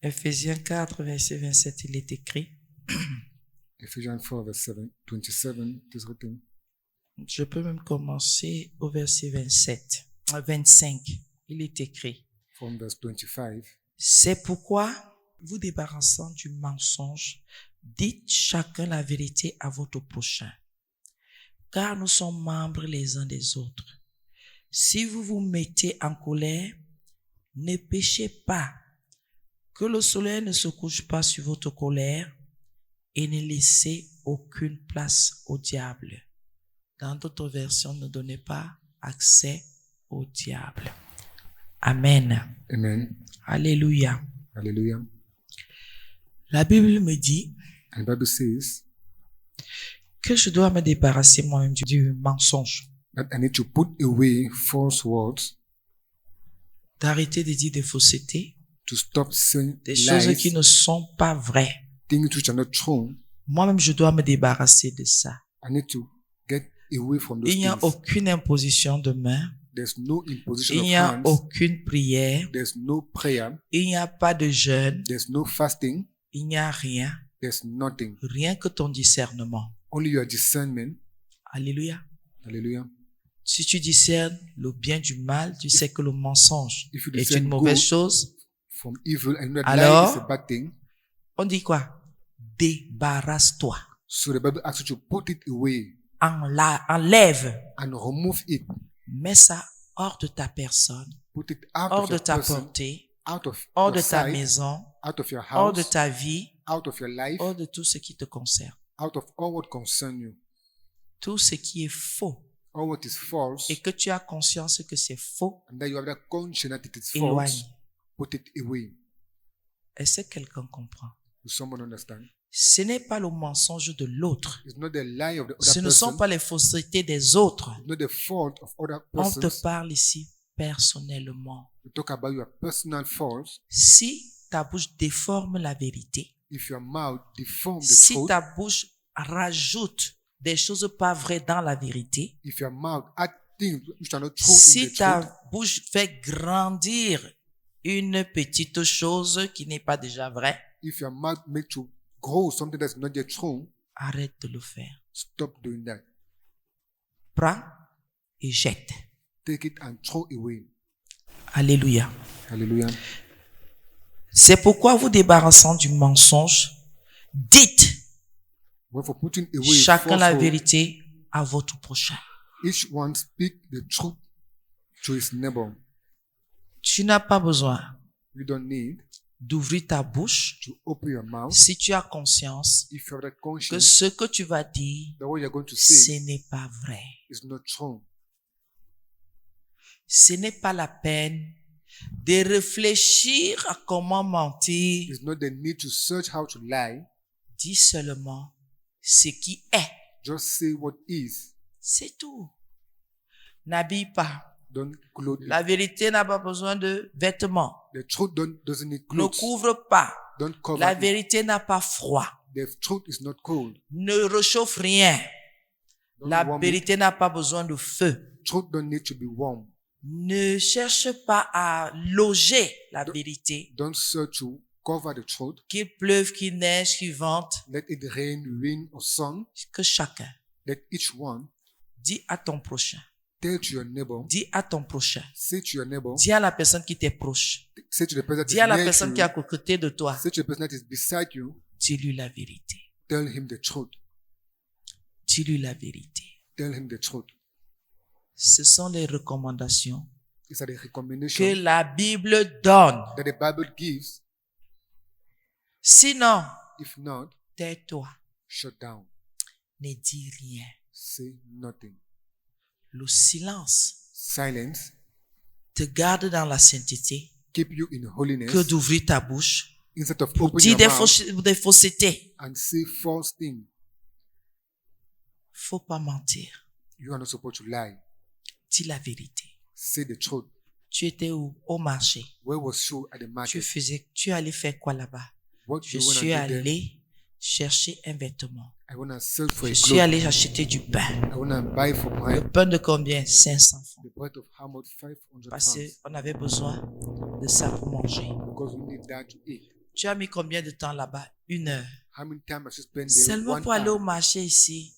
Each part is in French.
Ephésiens 4, verset 27, il est écrit. Ephesians 4, verse 27, it is written. Je peux même commencer au verset 25. Il est écrit. From verse 25. C'est pourquoi, vous débarrassant du mensonge, dites chacun la vérité à votre prochain, car nous sommes membres les uns des autres. Si vous vous mettez en colère, ne péchez pas, que le soleil ne se couche pas sur votre colère et ne laissez aucune place au diable. Dans d'autres versions, ne donnez pas accès au diable. Amen. Amen. Alléluia. Hallelujah. La Bible me dit And the Bible says que je dois me débarrasser moi-même du mensonge, that I need to put away false words, d'arrêter de dire des faussetés, to stop saying des choses lies, qui ne sont pas vraies. things which are not true. Moi-même, je dois me débarrasser de ça. I need to get away from those Il n'y a things. aucune imposition de main. There's no imposition Il of n'y a hands. aucune prière. There's no prayer. Il n'y a pas de jeûne. There's no fasting. Il n'y a rien. There's nothing. Rien que ton discernement. Only your discernment. Alléluia. Hallelujah. Si tu discernes le bien du mal, tu sais que le mensonge If you est discern une mauvaise good chose. from evil and that Alors, lie is a bad thing. On dit quoi? Débarrasse-toi. So the Bible asks you to put it away Enlève. and remove it. Mets ça hors de ta personne, Put it out hors of de your ta person, portée, out of hors your de ta sight, maison, out of your hors de house, ta vie, out of your life, hors de tout ce qui te concerne. out of all what concern you. Tout ce qui est faux All what is false, et que tu as conscience que c'est faux, and that you have that conscience that it is false, éloigne. put it away. Est-ce que quelqu'un comprend? Will someone understand? Ce n'est pas le mensonge de l'autre. It's not the lie of the Ce other ne sont person. pas les faussetés des autres. It's not the fault of other On te persons. parle ici personnellement. We talk about your personal faults. Si ta bouche déforme la vérité, If your mouth deforms the si truth, ta bouche rajoute des choses pas vraies dans la vérité, if your mouth add things which are not true in si the ta truth, bouche fait grandir une petite chose qui n'est pas déjà vraie, if your mouth makes you grow something that's not yet true, arrête de le faire. stop doing that. Prends et jette. Take it and throw away. Alléluia. Hallelujah. C'est pourquoi vous débarrassant du mensonge, dites Wherefore putting away chacun la falsehood, vérité à votre prochain. each one speak the truth to his neighbor. Tu n'as pas besoin You don't need d'ouvrir ta bouche to open your mouth si tu as conscience if you have that que conscience ce que tu vas dire, that what you're going to ce say n'est pas vrai. is not true. Ce n'est pas la peine de réfléchir à comment mentir. It's not the need to search how to lie. Dis seulement ce qui est. Just say what is. C'est tout. N'habille pas. Don't clothe it. La vérité n'a pas besoin de vêtements. The truth doesn't need Ne clothes. couvre pas. Don't cover La it. vérité n'a pas froid. The truth is not cold. Ne réchauffe rien. Don't La warm it. vérité n'a pas besoin de feu. Truth don't need to be warm. Ne cherche pas à loger la vérité. Don't search to cover the truth. Qu'il pleuve, qu'il neige, qu'il vente, Let it rain or sun. que chacun Let each one dit à ton prochain. tell to your neighbor. Dis à ton prochain. Say to your neighbor. Dis à la personne qui t'est proche. Say to the person that Dis is à la near personne to qui est à you. côté de toi. Say to the person that is beside you. Dis-lui la vérité. Tell him the truth. Dis-lui la vérité. Tell him the truth. Ce sont les recommandations These are the que recommendations la Bible donne. that the Bible gives. Sinon, If not, tais-toi. shut down. Ne dis rien. Say nothing. Le silence Silence. te garde dans la sainteté Keep you in holiness. que d'ouvrir ta bouche Instead of pour opening dire your mouth des faussetés. and say false things. Faut pas mentir. You are not supposed to lie. Dis la vérité. Say the truth. Tu étais où? Au marché. Where was you at the market? Tu allais faire quoi là-bas? What Je do you want to suis do there? allé chercher un vêtement. I want to search for Je a suis cloth. allé acheter du pain. I want to buy for Le bread. pain de combien? 500 francs. The bread of how much? 500 Parce pounds. qu'on avait besoin de ça pour manger. Because we need that to eat. Tu as mis combien de temps là-bas? 1 heure. How many times have you spent there? Seulement 1 pour aller au hour. marché ici,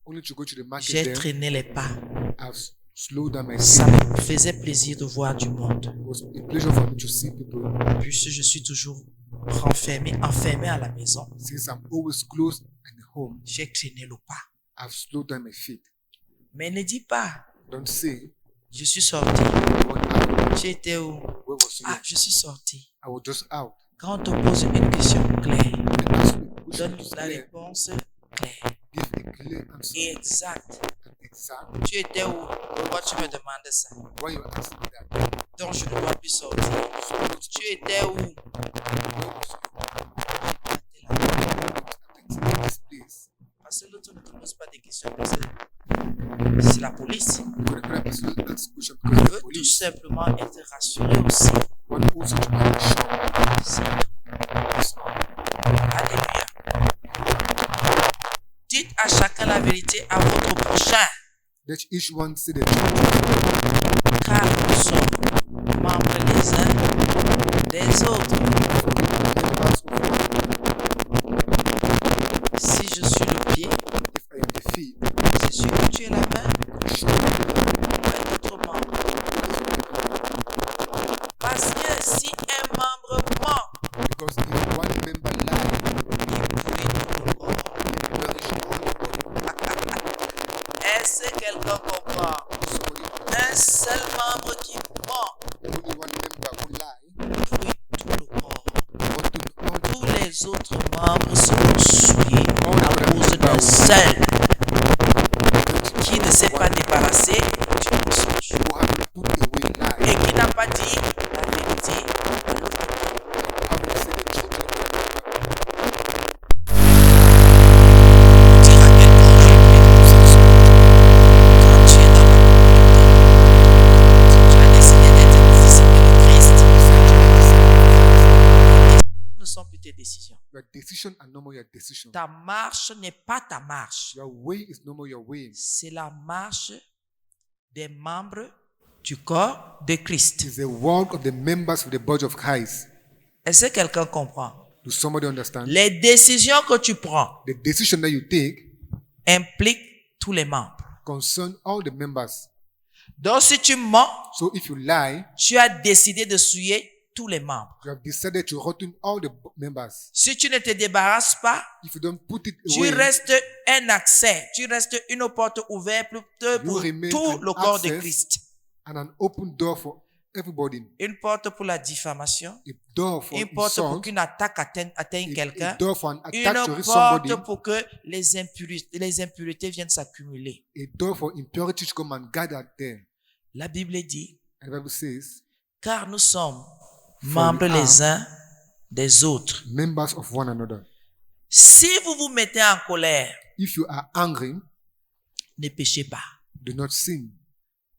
Only to go to the market j'ai there. traîné les pas. I've slowed down my Ça feet. me faisait plaisir de voir du monde. It was a pleasure for me to see people. Puisque je suis toujours enfermé à la maison, Since I'm always close in the home, j'ai traîné le pas. I've slowed down my feet. Mais ne dis pas, Don't say, je suis sorti. "Gone out." Tu étais où? Where was you? Ah, je suis sorti. I was just out. Quand on te pose une question claire, They asked me a question donne that is la clear. réponse claire Give a clear answer et exacte. and exact. Tu étais où? Pourquoi tu me demandes ça? Why you asking me that? Donc je ne dois plus sortir. Tu étais où? Where was you? T'es là. This place. Parce que l'autre ne te pose pas des questions comme ça. C'est la police. Because the other person will ask question Je because of veux the tout police. simplement être rassuré aussi. One also to be sure. C'est It's all. Alléluia. Dites à chacun la vérité à votre prochain, Let each one say the truth. car nous sommes membres les uns des autres. For we are members of one. Si je suis le pied, If I am the feet, c'est sûr que tu es la main surely ou un autre membre. Parce que si un membre ment, because if one member lies, il pourrit tout le corps. it perishes all the body. Est-ce que quelqu'un comprend? Somebody, Un seul membre qui ment only one member who lie, pourrit tout le corps. all Tous les autres membres seront souillés à cause d'un seul qui ne s'est pas débarrassé du mensonge who have put away lie, et qui n'a pas dit la vérité à l'autre. have to say the truth to one another. Dire à quelqu'un aujourd'hui, quand tu es dans la communauté, tu as décidé d'être disciple de Christ. Ce ne sont plus tes décisions. Your decision are no more your decision. Ta marche n'est pas ta marche. Your way is no more your way. C'est la marche des membres du corps de Christ. It's the work of the members of the body of Christ. Est-ce que quelqu'un comprend? Do somebody understand? Les décisions que tu prends The decision that you take impliquent tous les membres. concern all the members. Donc si tu mens, So if you lie, tu as décidé de souiller tous les membres. you have decided to rotten all the members. Si tu ne te débarrasses pas, If you don't put it tu away, restes un accès, tu restes une porte ouverte pour remain tout an le corps de access. Christ. and an open door for everybody. Une porte pour la diffamation, A door for une porte pour insult, qu'une attaque atteigne a quelqu'un, door for an une attack to reach somebody, porte pour que les impuretés viennent s'accumuler. a door for impurity to come and gather there. La Bible dit, And the Bible says, car nous sommes membres we are les uns des autres. members of one another. Si vous vous mettez en colère, If you are angry, ne péchez pas. do not sin.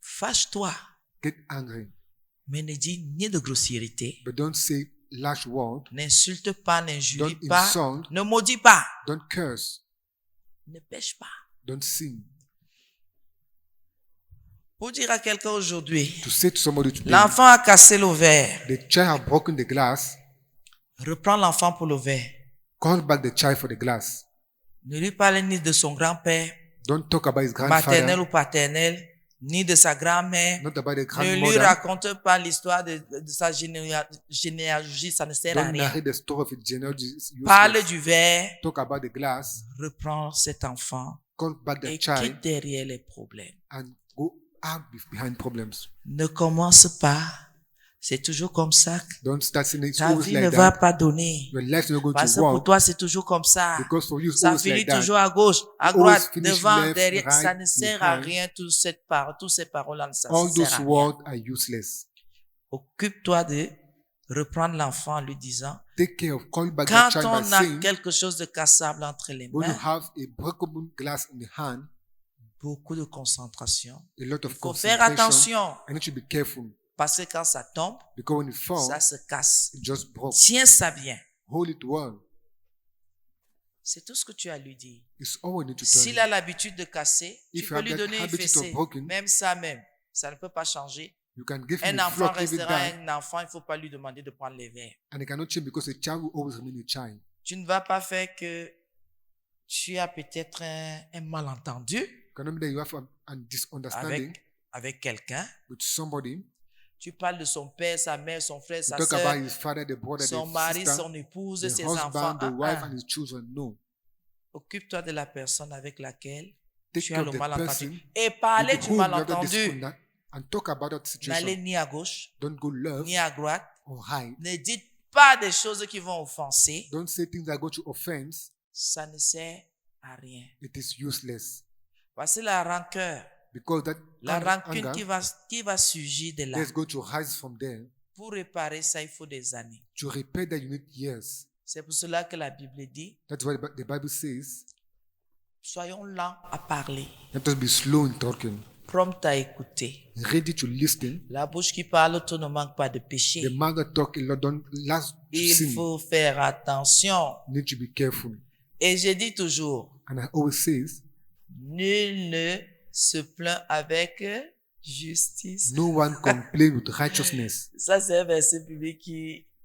Fâche-toi, Get angry. mais ne dis ni de grossièreté, But don't say large word. n'insulte pas, n'injurie Don't pas, insult. ne maudis pas, Don't curse. ne pêche pas. Don't sin. Pour dire à quelqu'un aujourd'hui, To say to somebody today, l'enfant a cassé le verre, the child have broken the glass, reprends l'enfant pour le verre. call back the child for the glass. Ne lui parle ni de son grand-père, Don't talk about his maternel grandfather, ou paternel, ni de sa grand-mère. not about the Ne lui grandmother. raconte pas l'histoire de sa généalogie, ça ne sert à Don't rien. narrate the story of his genealogy. It's Parle useless. du verre, Talk about the glass, reprends cet enfant call back et the child, quitte derrière les problèmes. and go out behind problems. Ne commence pas. C'est toujours comme ça. Don't start saying it's Ta always vie ne like va that. pas donner. Your life is not going Parce to que pour work toi, c'est toujours comme ça. because for you it's Ça always finit like that. toujours à gauche, à Always droite, finish devant, left, derrière. right, Ça ne sert à behind. rien, toutes ces paroles-là. Ça All ne sert those à rien. words are useless. Occupe-toi de reprendre l'enfant en lui disant, Take care of call back quand the child by on a saying, quelque chose de cassable entre les when you mains, have a breakable glass in the hand, beaucoup de concentration. a lot Il of faut faire concentration, attention. I need to be careful Parce que quand ça tombe, because when it falls, ça se casse. it just broke. Tiens ça bien. Hold it well. C'est tout ce que tu as à lui dire. It's all we need to tell S'il you. a l'habitude de casser, tu If you peux have lui that donner une habit of fessée. broken, Même ça même. Ça ne peut pas changer. You can give Un him a enfant flock even restera die, un enfant, il ne faut pas lui demander de prendre les verres. and it cannot change because a child will always remain a child. Tu ne vas pas faire que tu as peut-être un malentendu It cannot be that you have a misunderstanding avec quelqu'un. with somebody. Tu parles de son père, sa mère, son frère, You sa talk soeur, about his father, the brother, son the mari, sister, son épouse, the ses enfants. husband, the wife, and his children. No. Occupe-toi de la personne avec laquelle Take tu care as of le the malentendu. person Et with parler du whom you have that malentendu. disconnect and talk about that N'allez situation. ni à gauche, Don't go left ni à droite. or hide. Ne dites pas des choses qui vont offenser. Don't say things that go to offense. Ça ne sert à rien. It is useless. Voici la rancœur. Because that La rancune anger qui va surgir de là. is going to rise from there. Pour réparer ça, il faut des années. To repair that, you need years. C'est pour cela que la Bible dit, That's why the Bible says, soyons lents à parler, let us be slow in talking, prompts à écouter. ready to listen. La bouche qui parle, tout ne manque pas de péché. The mouth that talk a lot don't last to Il sin. faut faire attention. You need to be careful. Et je dis toujours, And I always says, nul ne se plaint avec justice. no one complain with righteousness. Ça, c'est un verset biblique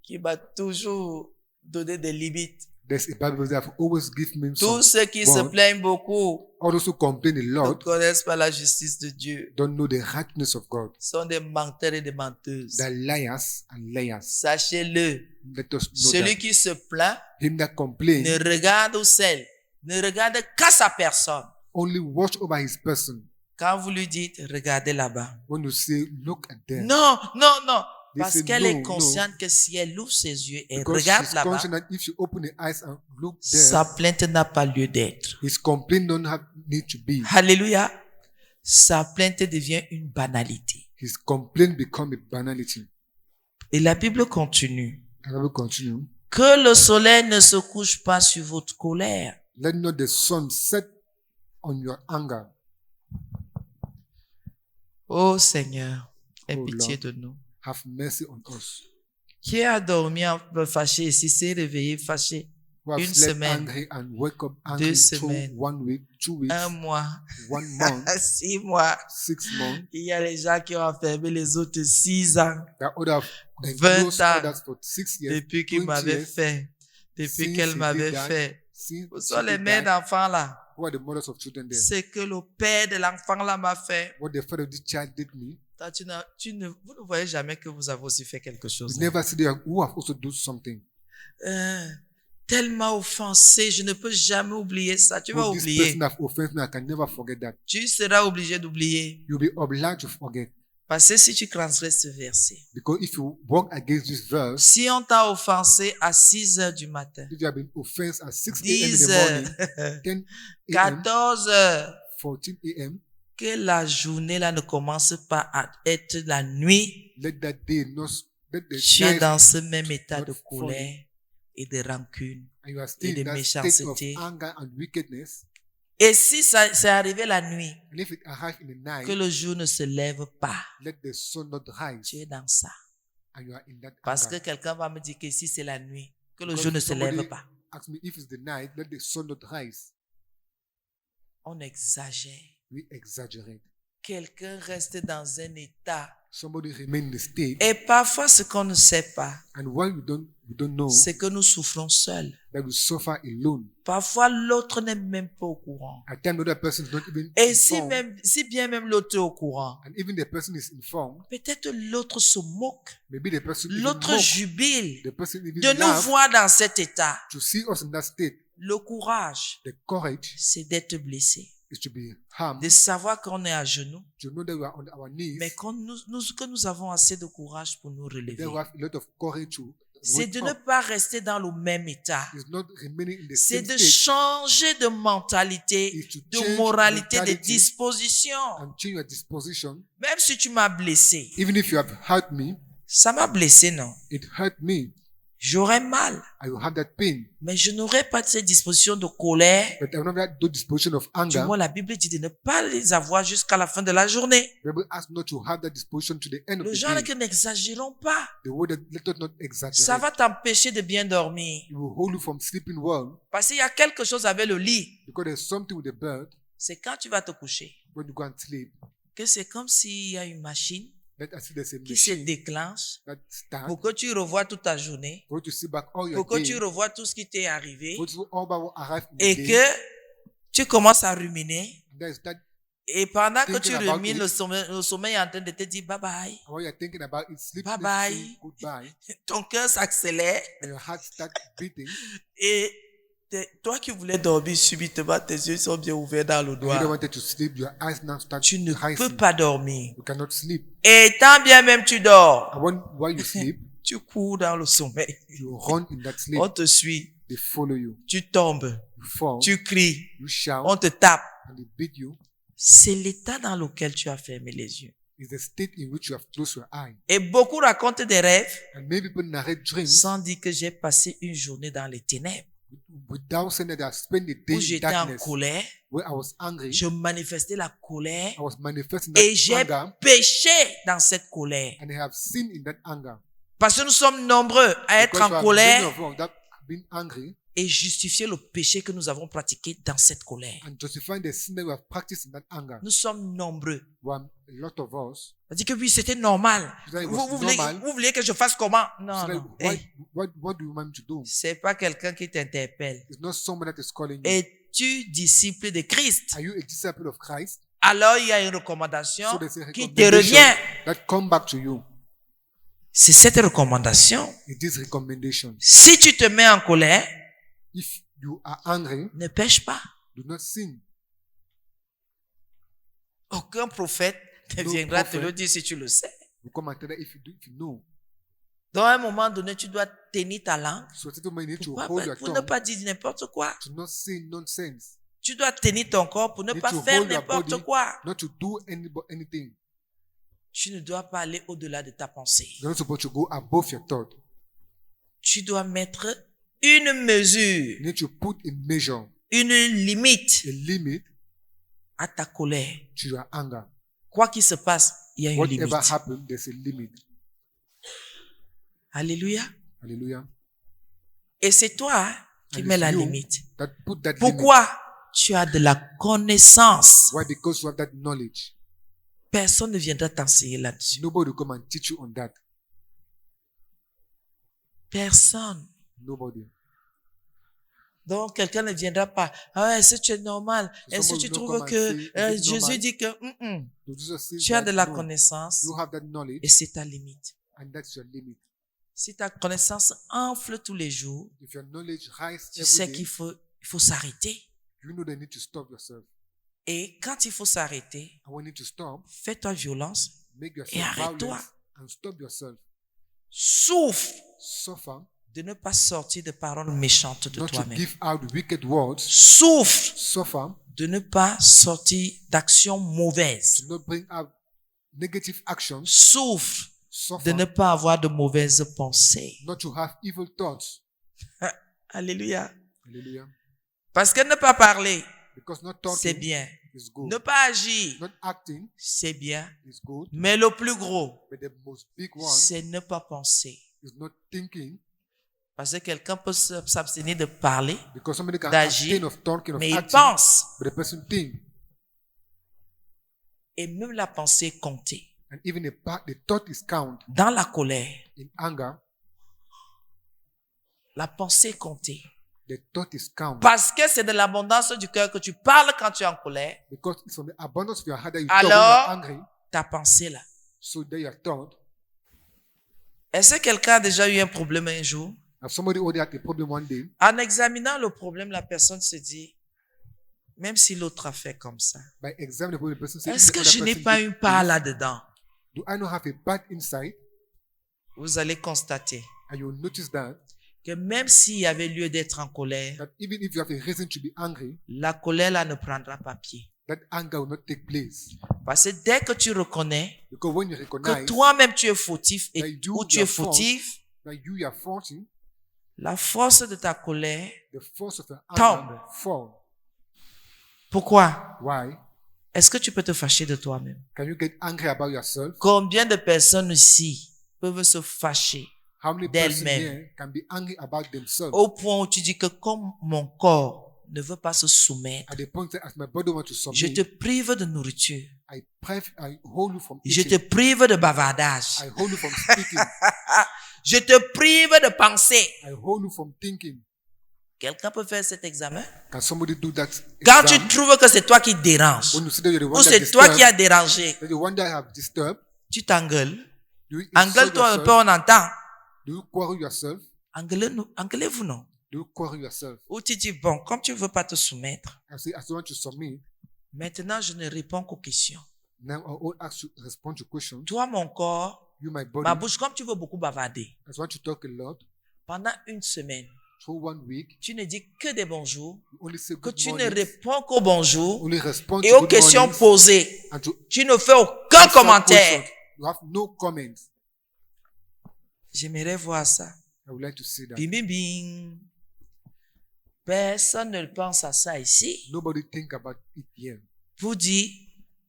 qui m'a toujours donné des limites. There's a Bible that always give me Tous some. ceux qui se Bon. plaignent beaucoup All those who complain a ne lot connaissent pas la justice de Dieu. don't know the rightness of God. Sont des menteurs et des menteuses. They're liars and liars. Sachez-le, Let us know celui that. qui se plaint Him that complains ne regarde au ciel, ne regarde qu'à sa personne. only watch over his person. Quand vous lui dites, regardez là-bas. When you say, look at them. Non, non, non. They Parce say qu'elle no, est consciente que si elle ouvre ses yeux et Because regarde she's là-bas, conscious that if she open her eyes and look there, sa plainte n'a pas lieu d'être. his complaint don't have need to be. Alléluia. Sa plainte devient une banalité. His complaint become a banality. Et la Bible continue. And I will continue. Que le soleil ne se couche pas sur votre colère. Let not the sun set on your anger. Ô Seigneur, aie Oh pitié Lord. de nous. Have mercy on us. Qui a dormi un peu fâché et si s'est réveillé fâché? Who have Une slept semaine, angry and wake up angry 2 semaines, 1 week, 2 weeks, un mois, 1 month, 6 mois. 6 months. Il y a les gens qui ont enfermé les autres 6 ans That other have 20 enclosed ans. others for 6 years. depuis qu'il 20 m'avait years, fait, depuis since qu'elle he m'avait did that, fait. since Où she sont les did mères that, d'enfants là? who are the mothers of children there? C'est que le père de l'enfant là m'a fait. What the father of this child did me. Toi, vous ne voyez jamais que vous avez aussi fait quelque chose. We never see them who have also do something. Tellement offensé, je ne peux jamais oublier ça. Tu vas Who this oublier. person have offended me, I can never forget that. Tu seras obligé d'oublier. You'll be obliged to forget. Parce que si tu transgresses ce verset, Because if you walk against this verse, si on t'a offensé à 6 heures du matin, if you have been offensed at 6 a.m. in 10 the morning, heures, 10 a.m., 14 heures, 14 a.m., que la journée là ne commence pas à être la nuit, let that day not, let the tu es night, dans ce même état de not colère et de rancune. and you are still de in that state of méchanceté. anger and wickedness. Et si ça c'est arrivé la nuit, And if it arrives in the night, que le jour ne se lève pas, let the sun not rise, tu es dans ça. and you are in that Parce que anger. quelqu'un va me dire que si c'est la nuit, que le Because jour ne se somebody lève pas. ask me if it's the night, let the sun not rise. On exagère. We exaggerate. Quelqu'un reste dans un état. Somebody remain in the state, Et parfois, ce qu'on ne sait pas, and why we don't know c'est que nous souffrons seuls. that we suffer alone. Parfois, l'autre n'est même pas au courant. At times, the other person is not even Et si informed, bien même l'autre est au courant, and even the person is informed, peut-être l'autre se moque, maybe the person even l'autre mock, jubile the person even de nous laugh voir dans cet état. to see us in that state. Le courage, The courage c'est d'être blessé, is to be harmed, de savoir qu'on est à genoux, to know that we are on our knees, mais que nous avons assez de courage pour nous relever. that we have a lot of courage to C'est wake de ne up. pas rester dans le même état. It's not remaining in the C'est same de state, changer de mentalité, is to de change moralité, de mentality disposition. and change your disposition. Même si tu m'as blessé, Even if you have hurt me, ça m'a blessé, non? it hurt me. J'aurais mal, I will have that pain, mais je n'aurais pas de cette disposition de colère. but I will not have that disposition of Du anger. moins, la Bible dit de ne pas les avoir jusqu'à la fin de la journée. The Bible asks not to have that disposition to the end of Le the genre day. que n'exagérons pas. The word that let us not Ça exaggerate. va t'empêcher de bien dormir. It will hold you from sleeping well, Parce qu'il y a quelque chose avec le lit. because there's something with the bird C'est quand tu vas te coucher, when you go and sleep. que c'est comme s'il y a une machine Let us see there's a qui se machine déclenche that starts pour que tu revoies toute ta journée, for you to see back all your pour que day, tu revoies tout ce qui t'est arrivé for you to see all about what arrived in the et day. que tu commences à ruminer. And there is that, Et pendant que Thinking tu about rumines, it. le sommeil est en train de te dire bye bye. and what you're thinking about is sleep, Bye sleep, bye. sleep, goodbye, Ton cœur s'accélère and your heart starts beating. et toi qui voulais dormir subitement, tes yeux sont bien ouverts dans le And you don't noir. want to sleep, your eyes now start Tu ne rising. peux pas dormir. You cannot sleep. Et tant bien même tu dors, And while you sleep, tu cours dans le sommeil. you run in that sleep. On te suit, They follow you. tu tombes, You fall. tu cries, You shout. on te tape. And they beat you. C'est l'état dans lequel tu as fermé les yeux. Is the state in which you have closed your eye. Et beaucoup racontent des rêves And many people narrate dreams sans dire que j'ai passé une journée dans les ténèbres, without saying that I spent the day où in j'étais en darkness, colère, where I was angry. je manifestais la colère I was manifesting et that j'ai anger, péché dans cette colère. and I have sinned in that anger. Parce que nous sommes nombreux à être Because en many colère of us that have been angry et justifier le péché que nous avons pratiqué dans cette colère. and justifying the sin that we have practiced in that anger. Nous sommes nombreux. Well, a lot of us. On dit que oui, c'était normal. That it Vous, was normal. vous vouliez que je fasse comment? Non, So that non. Hey, what do you want me to do? c'est pas quelqu'un qui t'interpelle. It's not someone that is calling you. Es-tu disciple de Christ? Are you a disciple of Christ? Alors il y a une recommandation So there's a qui te recommendation revient. that come back to you. C'est cette recommandation. It is recommendation. Si tu te mets en colère, If you are angry, ne pêche pas. do not sin. Aucun prophète ne No viendra te prophet. le dire si tu le sais. You come and tell that if you know. Dans un moment donné, tu dois tenir ta langue. So at you need to Pourquoi? hold your Pour ne tongue pas dire n'importe quoi. to not say nonsense. Tu dois tenir ton corps pour ne Need pas to faire hold your n'importe body. quoi. Not to do anything. Tu ne dois pas aller au-delà de ta pensée. You're not supposed to go above your thought. Tu dois mettre une mesure, You need to put a measure, une limite a limit à ta colère. to your anger. Quoi qu'il se passe, il y a une Whatever limite. happens, there's a limit. Alléluia. Hallelujah. Et c'est toi qui And mets it's la you limite. that put that limit. Pourquoi? Tu as de la connaissance. Why? Because you have that knowledge. Personne ne viendra t'enseigner là-dessus. Nobody will come and teach you on that. Personne. Nobody. Donc, quelqu'un ne viendra pas. Ah, est-ce que tu es normal? Est-ce que Someone tu will not trouves come and que say, is it Jésus normal? dit que So Jesus says tu as that, de la no, connaissance you have that knowledge, et c'est ta limite. and that's your limit. Si ta connaissance enfle tous les jours, If your knowledge rises tu every sais day, qu'il faut s'arrêter. you know they need to stop yourself. Et quand il faut s'arrêter, And when you need to stop, fais-toi violence, make Et yourself arrête-toi. violent and stop yourself. souffre Suffer, de ne pas sortir de paroles méchantes de not to toi-même. give out wicked words. Souffre Suffer, de ne pas sortir d'actions mauvaises. to not bring out negative actions. Souffre Suffer, de ne pas avoir de mauvaises pensées. not to have evil thoughts. Alléluia. Hallelujah. Parce que ne pas parler, Because not c'est talking bien. is good. Ne pas agir, Not acting c'est bien. is good. Mais le plus gros, But the most big one c'est ne pas penser. is not thinking. Parce que quelqu'un peut s'abstenir de parler, Because somebody can d'agir, abstain of talking, of mais il acting, pense. but the person think. Et même la pensée est comptée. And even the thought is count. Dans la colère, In anger, la pensée est comptée. the thought is count. Parce que c'est de l'abondance du cœur que tu parles quand tu es en colère. Because it's from the abundance of your heart that you talk when Alors, you're angry. ta pensée là. So that your thought. Est-ce que quelqu'un a déjà eu un problème un jour? If somebody already had a problem one day, En examinant le problème, la personne se dit, même si l'autre a fait comme ça, by examining the problem, the person says, est-ce que je n'ai pas une part là-dedans? do I not have a part inside? Vous allez constater And you'll notice that que même s'il y avait lieu d'être en colère, even if you have a reason to be angry, la colère là ne prendra pas pied. that anger will not take place. Parce que dès que tu reconnais Because when you que recognize toi-même tu es fautif that et you ou tu are es fautif, that you are faulty, la force de ta colère, the force of your Tombe. anger fall. pourquoi? Why? Est-ce que tu peux te fâcher de toi-même? Can you get angry about yourself? Combien de personnes ici peuvent se fâcher How many persons D'elles-mêmes. here can be angry about themselves? au point où tu dis que comme mon corps ne veut pas se soumettre, at the point that as my body wants to je te submit, prive de nourriture. I hold you from Je te eating. prive de bavardage. I hold you from speaking. Je te prive de penser. I hold you from thinking. Quelqu'un peut faire cet examen? Can somebody do that Quand tu exam? trouves que c'est toi qui dérange, When you see that you're the ou one that c'est toi qui disturbed, as dérangé, that the one that have disturbed, tu t'engueules. do you insult Engueule-toi un peu, yourself? on entend. Do you quarrel yourself? Engueulez-vous, non? Do you quarrel yourself? Ou tu dis, bon, comme tu ne veux pas te soumettre, I say, as you want to submit, maintenant je ne réponds qu'aux questions. now I will ask you to respond to questions. Toi, mon corps, You, my ma body, bouche, comme tu veux beaucoup bavarder, as you want to talk a lot, pendant une semaine, through 1 week, tu ne dis que des bonjours, you only say que good tu ne morning, réponds qu'aux bonjours only respond et to aux good questions mornings, posées. and to Tu ne fais aucun answer commentaire. questions. You have no comments. J'aimerais voir ça. I would like to see that. Bing, bing, bing. Personne ne pense à ça ici. Nobody think about it here. Vous dites,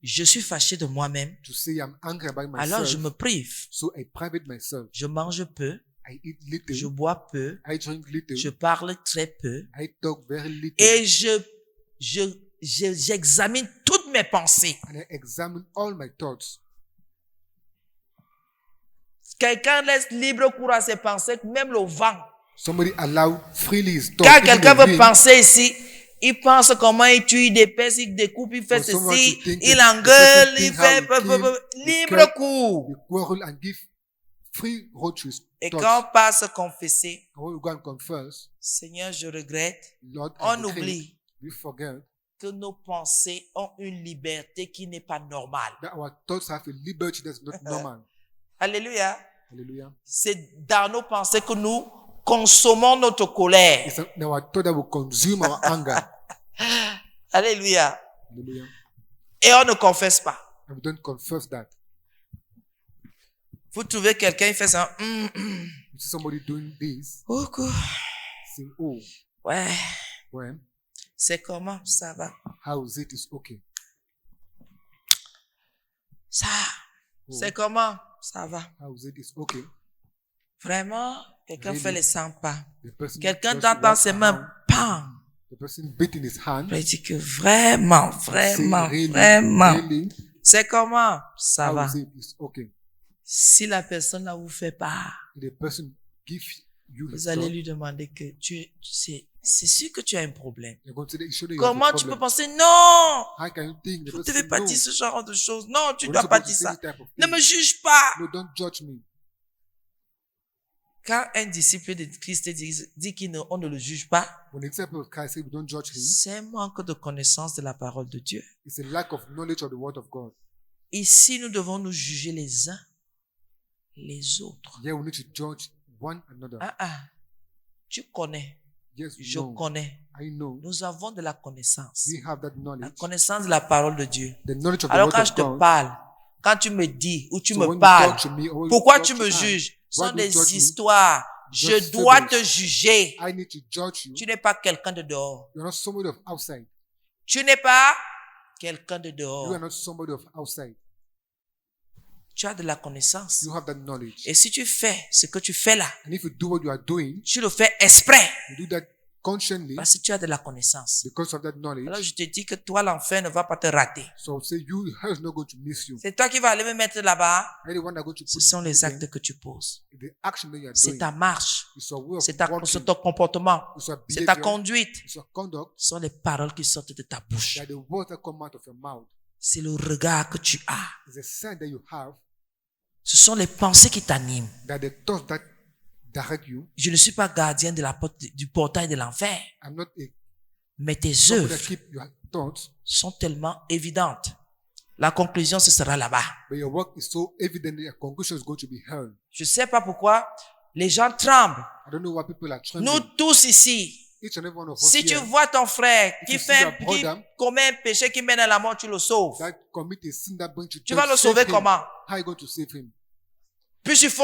je suis fâché de moi-même, To say I'm angry about alors myself, je me prive. so I private myself. Je mange peu, I eat little, je bois peu, I drink little, je parle très peu I talk very little, et j'examine toutes mes pensées. and I examine all my thoughts. Quelqu'un laisse libre cours à ses pensées, même le vent. Somebody allow freely his thoughts. Quand even quelqu'un the veut wind. penser ici, il pense comment il tue, il dépèce, il découpe, il fait For someone ceci, to think il that engueule, the il person fait think how he libre kill, cours. He quarrel and give free road to his Et thoughts. quand on passe à confesser, And when we go and confess, Seigneur, je regrette, Lord, I on repent, oublie we forget que nos pensées ont une liberté qui n'est pas normale. that our thoughts have a liberty that's not normal. Alléluia. Hallelujah. C'est dans nos pensées que nous consommons notre colère. It's our thought that will consume our anger. Alléluia. Hallelujah. Et on ne confesse pas. And we don't confess that. Vous trouvez quelqu'un, il fait ça. You see somebody doing this, Beaucoup. say, oh, Ouais. when, C'est comment? Ça va. how is it? It's okay. Ça. Oh, C'est comment? Ça va. how is it? It's okay. Vraiment, quelqu'un Really? fait les 100 pas. The person Quelqu'un just t'entend walk ses around, mains. Pam. the person beating his hand, Il dit que vraiment, say, vraiment, really, vraiment. really, C'est comment? Ça how va. is it? It's okay. Si la personne ne vous fait pas, If the person gives you his vous allez thought, lui demander que c'est sûr que tu as un problème. you're going to say, you should have a Comment tu peux problem. penser, non, How can you think? The vous ne person devez say, pas no, dire ce genre de choses. Non, tu ne we're dois not pas supposed to dire say ça. this type of Ne thing. me juge pas. No, don't judge me. Quand un disciple de Christ dit qu'on ne le juge pas, When the disciple of Christ say we don't judge him, c'est un manque de connaissance de la parole de Dieu. it's a lack of knowledge of the word of God. Ici, nous devons nous juger les uns les autres. Yeah, we need to judge one another. Tu connais, Yes, je no, connais. I know. Nous avons de la connaissance. We have that La knowledge. connaissance de la parole de Dieu. The knowledge of the Alors word quand of je te God. parle, quand tu me dis ou tu So me when you parles, talk to me, or when you pourquoi talk tu to me I, juges? Ce why sont do you des judge me? histoires. Je Just dois fables. te juger. I need to judge you. Tu n'es pas quelqu'un de dehors. You're not somebody of outside. Tu n'es pas quelqu'un de You dehors. are not somebody of outside. Tu as de la connaissance. You have that knowledge. Et si tu fais ce que tu fais là, And if you do what you are doing, tu le fais exprès you do that consciously parce que tu as de la connaissance. because of that Alors knowledge. je te dis que toi, l'enfer ne va pas te rater. So say you, hell is not going to miss you. C'est toi qui vas aller me mettre là-bas. You're the one that going to Ce put sont you les there. actes que tu poses. The action that you are C'est doing. ta marche. It's your way of C'est walking. ton comportement. It's your C'est ta behavior. conduite. It's your conduct. Ce sont les paroles qui sortent de ta bouche. That the words that come out of your mouth C'est le regard que tu as. is a sign that you have. Ce sont les pensées qui t'animent. That the thoughts that direct you. Je ne suis pas gardien de la porte, du portail de l'enfer. I'm not a Mais tes somebody that œuvres keep your thoughts, sont tellement évidentes. La conclusion, ce sera là-bas. but your work is so evident that your conclusion is going to be heard. Je ne sais pas pourquoi les gens tremblent. I don't know why people are Nous trembling. tous ici, Each and every one of us si tu here vois ton frère If qui you see your qui brother commet un péché qui mène à la mort, tu le sauves. that commit a sin that brings you Tu death, vas le save sauver him. comment? How are you going to save him? Puis il faut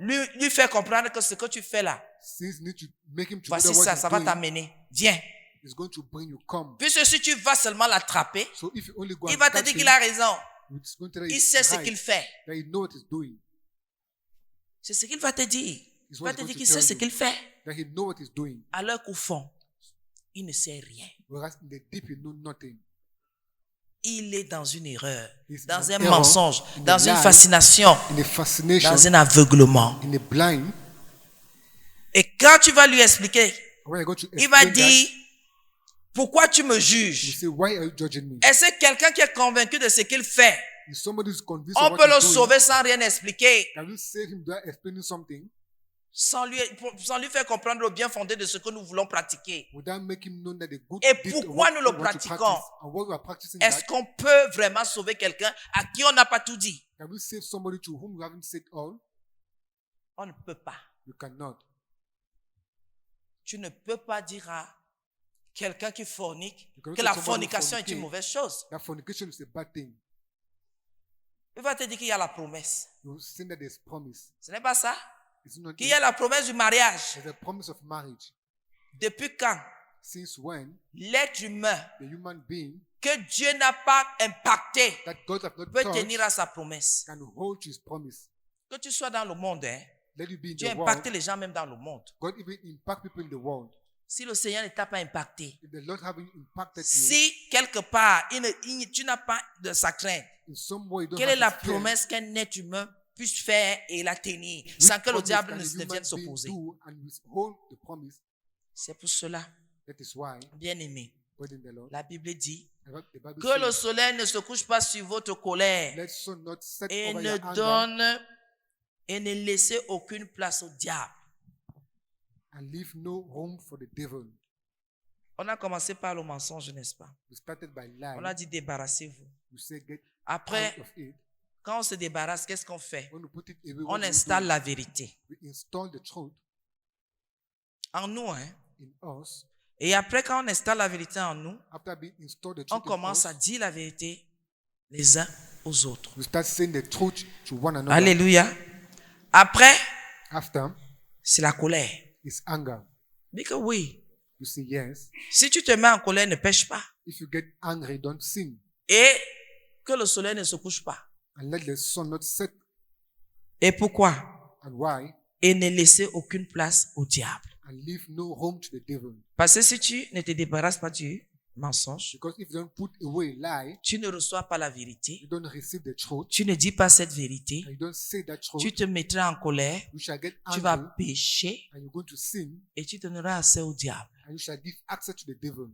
lui faire comprendre que ce que tu fais là, Since you need to make him to know voici that what ça, he's ça va doing t'amener. Viens. is going to bring you come. Puisque si tu vas seulement l'attraper, So if you only go il and va te catch dire him, qu'il a raison. it's going to tell you Il he's sait ce right, qu'il fait. that he knows what he's doing. C'est ce qu'il va te dire. It's Il what va he's te going dire to qu'il tell sait ce you, qu'il fait. that he knows what he's doing. Alors qu'au fond, il ne sait rien. Whereas in the deep, you know nothing. Il est dans une erreur, He's dans in un an error, mensonge, in a dans une lie, fascination, in a fascination, dans un aveuglement. in a blind. Et quand tu vas lui expliquer, When I go to il va explain that, dire, pourquoi tu me you juges? say, why are you judging me? Est-ce que quelqu'un qui est convaincu de ce qu'il fait, If somebody is convinced on of peut what le he's doing, sauver sans rien expliquer, can we save him without explaining something? sans lui faire comprendre le bien fondé de ce que nous voulons pratiquer? Without making him know that the good Et deed of pourquoi what nous le we want to pratiquons? practice and what we are practicing Est-ce that, qu'on peut vraiment sauver quelqu'un à qui on n'a pas tout dit? can we save somebody to whom we haven't said all? On ne peut pas. You cannot. Tu ne peux pas dire à quelqu'un qui fornique You cannot que tell la somebody who fornication est une fornicates mauvaise chose. that fornication is a bad thing. Il va te dire qu'il y a la promesse. You say that there's promise. Ce n'est pas ça. It's not Qu'il y a la promesse du mariage. There's a promise of marriage. Depuis quand Since when l'être humain the human being que Dieu n'a pas impacté that God have not peut touched tenir à sa promesse? can hold to his promise. Que tu sois dans le monde, hein, Let you be in Dieu the impacte world. les gens même dans le monde. God even impact people in the world. Si le Seigneur ne t'a pas impacté, If the Lord haven't impacted you si quelque part tu n'as pas de sa crainte, in some way, you don't quelle est la have to fear. promesse qu'un être humain puisse faire et la tenir sans Which que le promise diable can ne a human vienne being s'opposer? do and withhold the promise? C'est pour cela, That is why, bien aimé, within the Lord, la Bible dit the Bible que le says, soleil ne se couche pas sur votre colère let sun not set et over ne your anger donne et ne laissez aucune place au diable. and leave no room for the devil. On a commencé par le mensonge, n'est-ce pas? We started by On a lying. dit débarrassez-vous. You say get Après, out of it. quand on se débarrasse, qu'est-ce qu'on fait? When we put it away, On what do we installe do? la vérité We install the truth en nous, hein? in us. Et après, quand on installe la vérité en nous, After being installed the on truth in commence us, à dire la vérité les uns aux autres. we start saying the truth to one another. Alléluia. Après, After, c'est la colère. it's anger. Dis que oui. You say yes. Si tu te mets en colère, ne pêche pas. If you get angry, don't sin. Et que le soleil ne se couche pas. And let the sun not set. Et pourquoi? And why? Et ne laisser aucune place au diable. And leave no room to the devil. Parce que si tu ne te débarrasses pas du mensonge, Because if you don't put away lie, tu ne reçois pas la vérité, you don't receive the truth, tu ne dis pas cette vérité, and you don't say that truth, tu te mettras en colère, you shall get tu vas angry, pécher and you're going to sin, et tu donneras accès au diable. and you shall give access to the devil.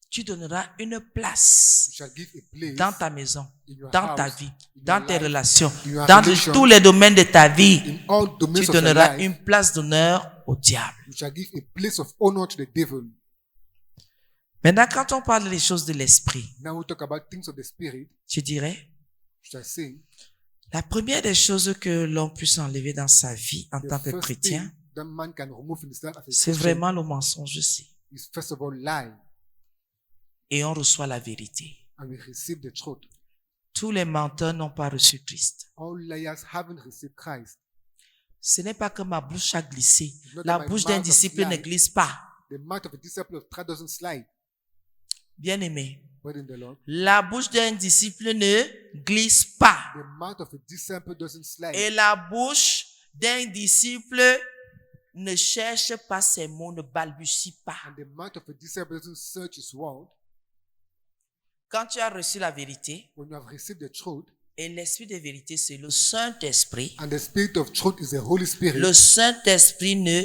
Tu donneras une You place shall give a place dans ta maison, in your dans ta house, vie, in dans your tes life, relations, in your dans relations, tous les domaines de ta vie. in all domains Tu of your donneras life. une place d'honneur au diable. You shall give a place of honor to the devil. Maintenant, quand on parle des choses de l'esprit, Now we talk about things of the spirit. je dirais, You shall say la première des choses que l'on puisse enlever dans sa vie en the tant que first chrétien, thing that man can remove in his life as a c'est Christian vraiment le mensonge aussi. is first of all lie, Et on reçoit la vérité. and we receive the truth. Tous les menteurs n'ont pas reçu Christ. All liars haven't received Christ. Ce n'est pas que ma bouche a glissé. not La that my bouche d'un mouth has disciple ne lied. glisse pas. The mouth of a disciple of God doesn't slide. Bien aimé. Word in the Lord. La bouche d'un disciple ne glisse pas. The mouth of a disciple doesn't slide. Et la bouche d'un disciple ne cherche pas ses mots, ne balbutie pas. And the mouth of a disciple doesn't search his word. Quand tu as reçu la vérité, When you have received the truth, et l'esprit de vérité, c'est le Saint-Esprit. and the spirit of truth is the Holy Spirit, Le Saint-Esprit ne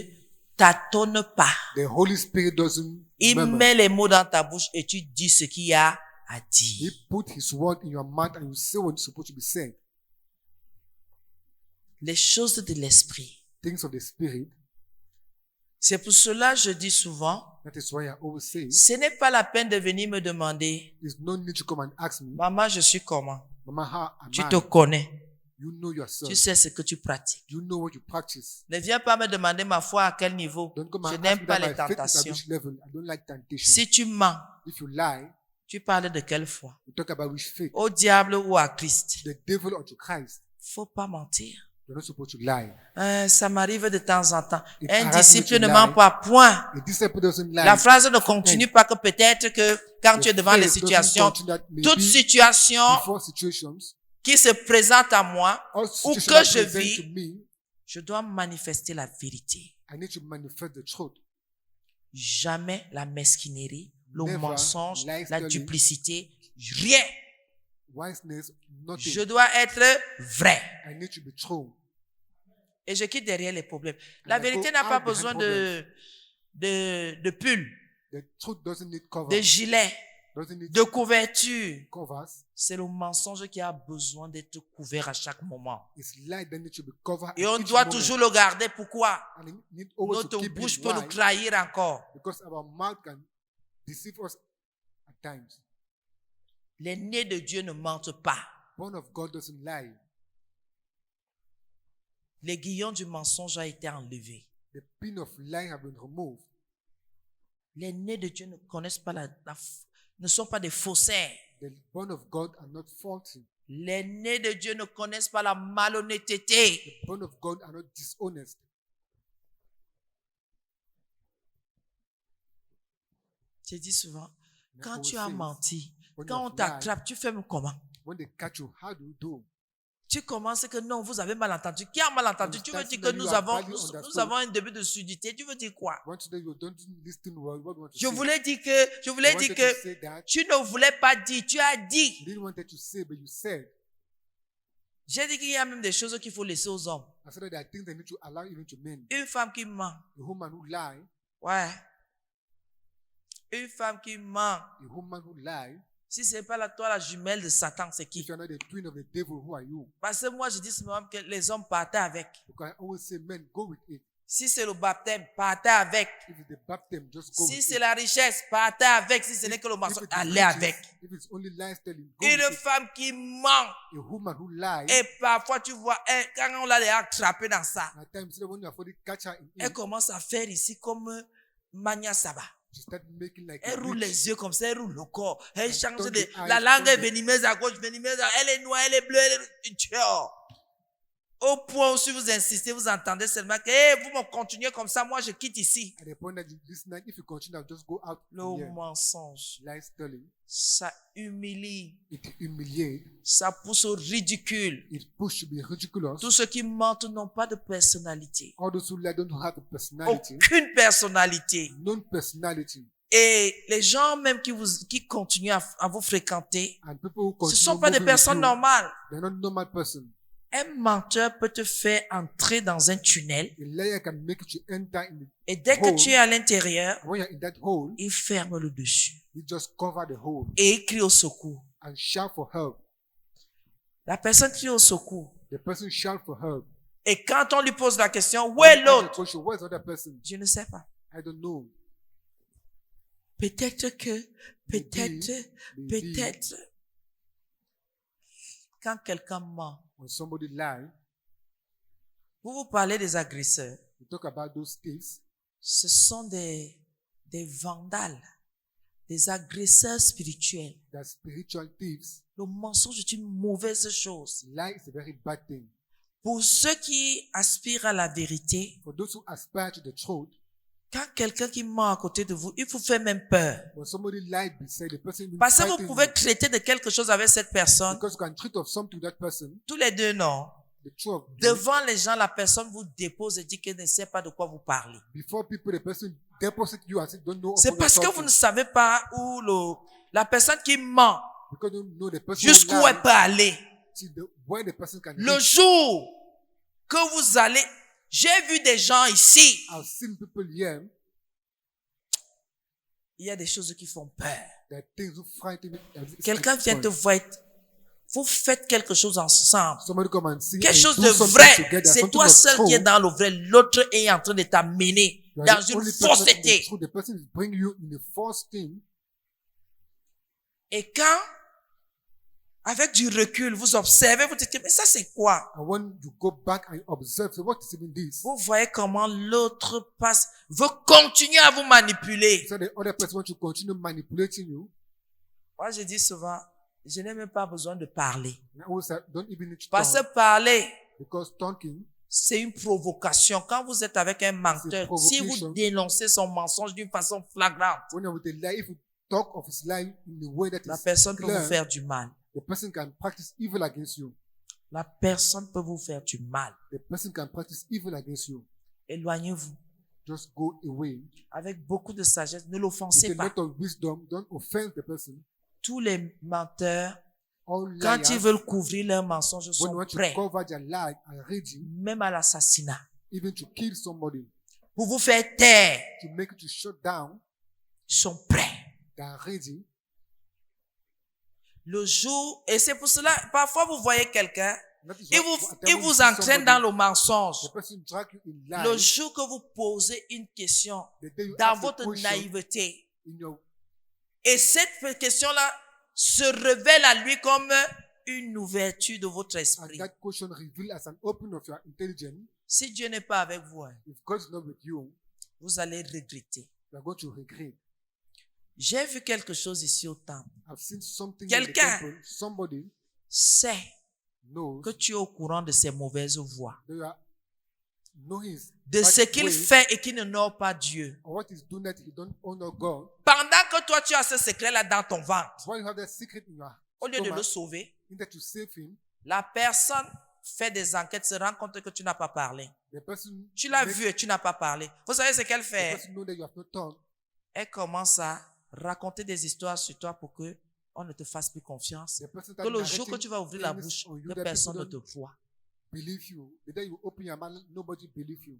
tâtonne pas. the Holy Spirit doesn't Il murmur. met les mots dans ta bouche et tu dis ce qu'il y a à He dire. put his word in your mouth and you say what's supposed to be said. Les choses de l'esprit. Things of the spirit. C'est pour cela que je dis souvent, That is why I always say, ce n'est pas la peine de venir me demander, there's no need to come and ask me, maman, je suis comment? Mama, how am Tu I? te connais. You know yourself. Tu sais ce que tu pratiques. You know what you practice. Ne viens pas me demander ma foi à quel niveau. Don't come Je and ask n'aime me pas that les my faith is at tentations. which level. I don't like temptation. Si tu mens, If you lie, tu parles de quelle foi? you talk about which faith. Au diable ou à Christ? The devil or to Christ. Faut pas mentir. You're not supposed to lie. Ça m'arrive de temps en temps. It Un harass me disciple to ne lie. ment pas, point. A disciple doesn't lie. La phrase ne continue pas que peut-être que quand tu es The devant les faith doesn't situations, continue that maybe toute situation before situations, qui se présente à moi all ou situations que that je present to vis, me, je dois manifester la vérité. I need to manifest the truth. jamais la mesquinerie, le Never mensonge, lie la telling. duplicité, rien. Wiseness, nothing. Je dois être vrai. I need to be true. Et je quitte derrière les problèmes. La And I vérité go n'a pas out behind besoin problems. de pull, The truth doesn't need cover. de gilet, Doesn't need de couverture. covers. C'est le mensonge qui a besoin d'être couvert à chaque moment. It's light that need to be covered. Et at on each doit moment. toujours le garder. Pourquoi? And we need always to Notre keep bouche it peut nous wide, trahir encore. because our mouth can deceive us at times. Les nez de Dieu ne mentent pas. Born of God doesn't lie. L'aiguillon du mensonge a été enlevé. The pin of lying have been removed. Les nez de Dieu ne connaissent pas ne sont pas des faussaires. The born of God are not faulty. Les nez de Dieu ne connaissent pas la malhonnêteté. The born of God are not dishonest. Je dis souvent, And I quand always tu as say, menti, when quand you on have lied, t'attrape, tu fais comment? when they catch you, how do you do? Tu commences que non, vous avez mal entendu. Qui a mal entendu? You Tu veux start dire saying que that nous you are avons, badly nous understood. avons un début de surdité. Tu veux dire quoi? Once today you don't listen well, what do you want to Je say? voulais dire You wanted to que say that. tu ne voulais pas dire, tu as dit. You didn't want to say, but you said. J'ai dit qu'il y a même des choses qu'il faut laisser aux hommes. I said that there are things that need to allow even to men. Une femme qui ment. A woman who lie, Ouais. Une femme qui ment. a woman who lie. Si ce n'est pas toi la jumelle de Satan, c'est If qui? you're not the twin of the devil, who are you? Parce que moi, je dis simplement que les hommes partaient avec. Because I always say, men, go with it. Si c'est le baptême, partez avec. If it's the baptism, just go Si with c'est it. la richesse, partez avec. Si ce n'est que le If mensonge, it is allez riches, avec. if it's only lies telling, go Une with it. femme qui ment. A woman who lies, Et parfois, tu vois, quand on l'a attrapée dans ça, at times when you are fully catch her in elle it, commence à faire ici comme Mania Saba. she start making like Elle a roule witch. les yeux comme ça, elle roule le corps. Elle change turn de... the eyes, La langue est turn the- venimeuse à gauche, venimeuse à... Elle est noire, elle est bleue, elle est... Tiens. Au point où si vous insistez, vous entendez seulement que hey, vous me continuez comme ça, moi je quitte ici. At the point that you listen, if you continue, I'll just go out Le from here. mensonge, Lies telling, ça humilie, it humiliates, ça pousse au ridicule. it push to be ridiculous. Tous ceux qui mentent n'ont pas de personnalité. All those who lie don't have a personality, Aucune personnalité. non-personality. Et les gens même qui continuent à vous fréquenter, And people who ce ne continue sont pas des moving with personnes you, normales. they're not normal person. Un menteur peut te faire entrer dans un tunnel A liar can make you to enter in the, et dès que hole. tu es à l'intérieur, when you're in that hole, il ferme le dessus you just cover the hole et il crie au secours. and shout for help. La personne crie au secours. The person shout for help. Et quand on lui pose la question, où est Ask the l'autre? question, where's the other person? Je ne sais pas. I don't know. Peut-être que, Maybe. peut-être, quand quelqu'un ment, When somebody lie, vous parlez des agresseurs. we talk about those thieves. Ce sont des vandales, des agresseurs spirituels. They're spiritual thieves. Le mensonge est une mauvaise chose. Lie is a very bad thing. Pour ceux qui aspirent à la vérité, For those who aspire to the truth, quand quelqu'un qui ment à côté de vous, il vous fait même peur. when somebody lied beside the person, will Parce que vous frighten pouvez you. traiter de quelque chose avec cette personne, Because you can treat of something to that person, tous les deux, non. the two of you, Devant les gens, la personne vous dépose et dit qu'elle ne sait pas de quoi vous parlez. before people, the person deposit you and say, don't know. of C'est what parce you're que vous talking. ne savez pas où la personne qui ment, Because you don't know the person jusqu'où who elle lied, peut aller. see where the person can Le reach. jour que vous allez, j'ai vu des gens ici, I've seen people here, il y a des choses qui font peur. there are things who frighten me. Quelqu'un vient te voir, vous faites quelque chose ensemble. Somebody come and sing Quelque and chose do de something vrai. together, C'est something toi of seul qui es truth. dans le vrai. L'autre est en train de t'amener You are dans the une only person in the fausseté. truth. The person is bringing you in the false thing. Et quand, avec du recul, vous observez, vous dites, mais ça c'est quoi? And when you go back and observe, so what is even this? Vous voyez comment l'autre passe, veut continuer à vous manipuler. So the other person wants to continue manipulating you. Moi, je dis souvent, je n'ai même pas besoin de parler. And I always say, don't even need to Parce que talk, parler, because talking, c'est une provocation. Quand vous êtes avec un menteur, si vous provocation. dénoncez son mensonge d'une façon flagrante, when you're with a lie, if you talk of his lie in a way that la is personne peut clear, vous faire du mal. the person can practice evil against you. La personne peut vous faire du mal. The person can practice evil against you. Éloignez-vous. just go away. avec beaucoup de sagesse. Ne With l'offensez a pas. lot of wisdom, don't offend the person. Tous les menteurs, All quand ils liars, veulent couvrir leurs mensonges, when sont you want to prêts, cover their lie, are ready même à l'assassinat, even to kill somebody, pour vous faire taire. to make you to shut down. Ils sont prêts. They are ready. Le jour, et c'est pour cela, parfois vous voyez quelqu'un, That is il why vous, at il times when vous you see entraîne dans somebody, le mensonge. the person drag you in Le lies. jour que vous posez une question The day you dans ask a votre question naïveté, in your, et cette question-là se révèle à lui comme une ouverture de votre and esprit. that question revealed as an open of your intelligence. Si Dieu n'est pas avec vous, If God is not with you, vous allez regretter. you are going to regret. J'ai vu quelque chose ici au temple. I've seen something in the Quelqu'un temple. Somebody sait knows que tu es au courant de ses mauvaises voies, that you are knowing his de bad ce qu'il ways, fait et qui n'honore pas Dieu. or what he's doing that he don't honor God. Pendant que toi tu as ce secret-là dans ton ventre, Why you have that secret in your au lieu de le stomach, sauver, in that to save him, la personne fait des enquêtes, se rend compte que tu n'as pas parlé. the person Tu l'as makes vu et tu n'as pas parlé. Vous savez ce qu'elle the fait? person know that you have no tongue. Elle commence à raconter des histoires sur toi pour que on ne te fasse plus confiance. The person Que that le jour que narrating tu vas ouvrir la things bouche, on you que that personne ne people te don't voit. believe you. The day you open your mouth, nobody believe you.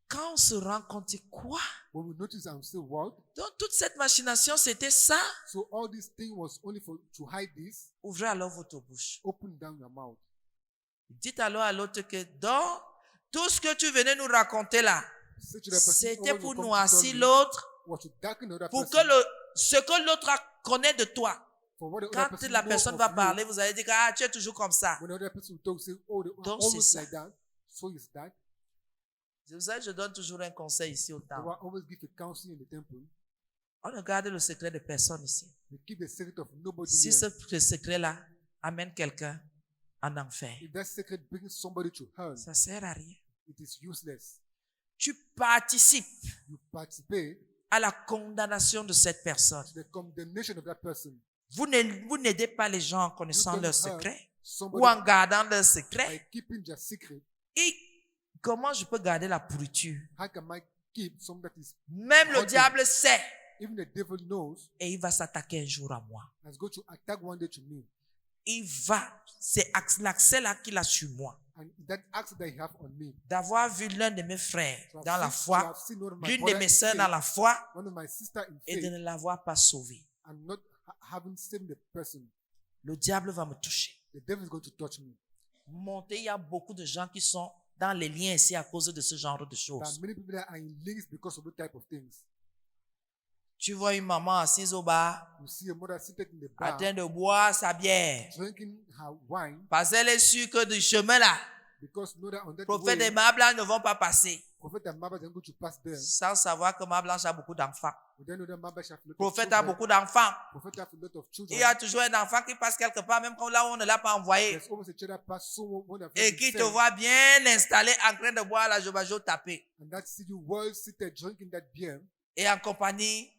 Quand on se rend compte, quoi? When we notice and say, what? Donc toute cette machination, c'était ça. So all this thing was only for to hide this. Ouvrez alors votre bouche. Open down your mouth. Dites alors à l'autre que dans tout ce que tu venais nous raconter là, Say to the person, c'était "Oh, pour you come to noircir tell me l'autre, was to darken the other pour person, que ce que l'autre connaît de toi. for what the other Quand person la know personne of va you. parler, vous allez dire que ah, tu es toujours comme ça. When the other person will talk, say, oh, they are Donc, always c'est ça. like that. So is that. C'est pour ça que je donne toujours un conseil ici au They temple. will always give a counseling in the temple. On ne garde le secret de personne ici. They keep the secret of nobody Si here. ce secret-là amène quelqu'un en enfer, If that secret brings somebody to hell, ça sert à rien. it is useless. Tu participes You participate à la condamnation de cette personne. to the condemnation of that person. Vous n'aidez pas les gens en connaissant don't leur hurt secret somebody ou en gardant leur by secret. keeping their secret. Et comment je peux garder la pourriture? How can I keep something that is, Même le Hurting. diable sait even the devil knows, et il va s'attaquer un jour à moi. has going to attack one day to me. Il va, c'est l'accès là qu'il a sur moi. And that access that he have on me, D'avoir vu l'un de mes frères to have dans la seen- to foi, have seen one of my l'une de brother mes in sœurs dans faith, la foi one of my sister in et de faith, ne l'avoir pas sauvé. and not having saved the person. Le diable va me toucher. The devil is going to touch me. Monter, il y a beaucoup de gens qui sont dans les liens ici à cause de ce genre de There choses. are many people that are in links because of those type of things. Tu vois une maman assise au bar, You see a mother seated in the en bar, train de boire sa bière, drinking her wine, parce qu'elle est sûre que du chemin là, because know that on that prophète way, et ma blanche ne vont pas passer, prophet and Maba are going to pass there. sans savoir que ma blanche a beaucoup d'enfants. We then know that Maba shall have a lot of Prophète a children. beaucoup d'enfants. Prophet have a lot of Il children. y a toujours un enfant qui passe quelque part, même quand là où on ne l'a pas envoyé, There's always a child that pass someone one of et them qui te sent, voit bien installé en train de boire la jobajo tapée, and that see you well seated drinking that beer, et en compagnie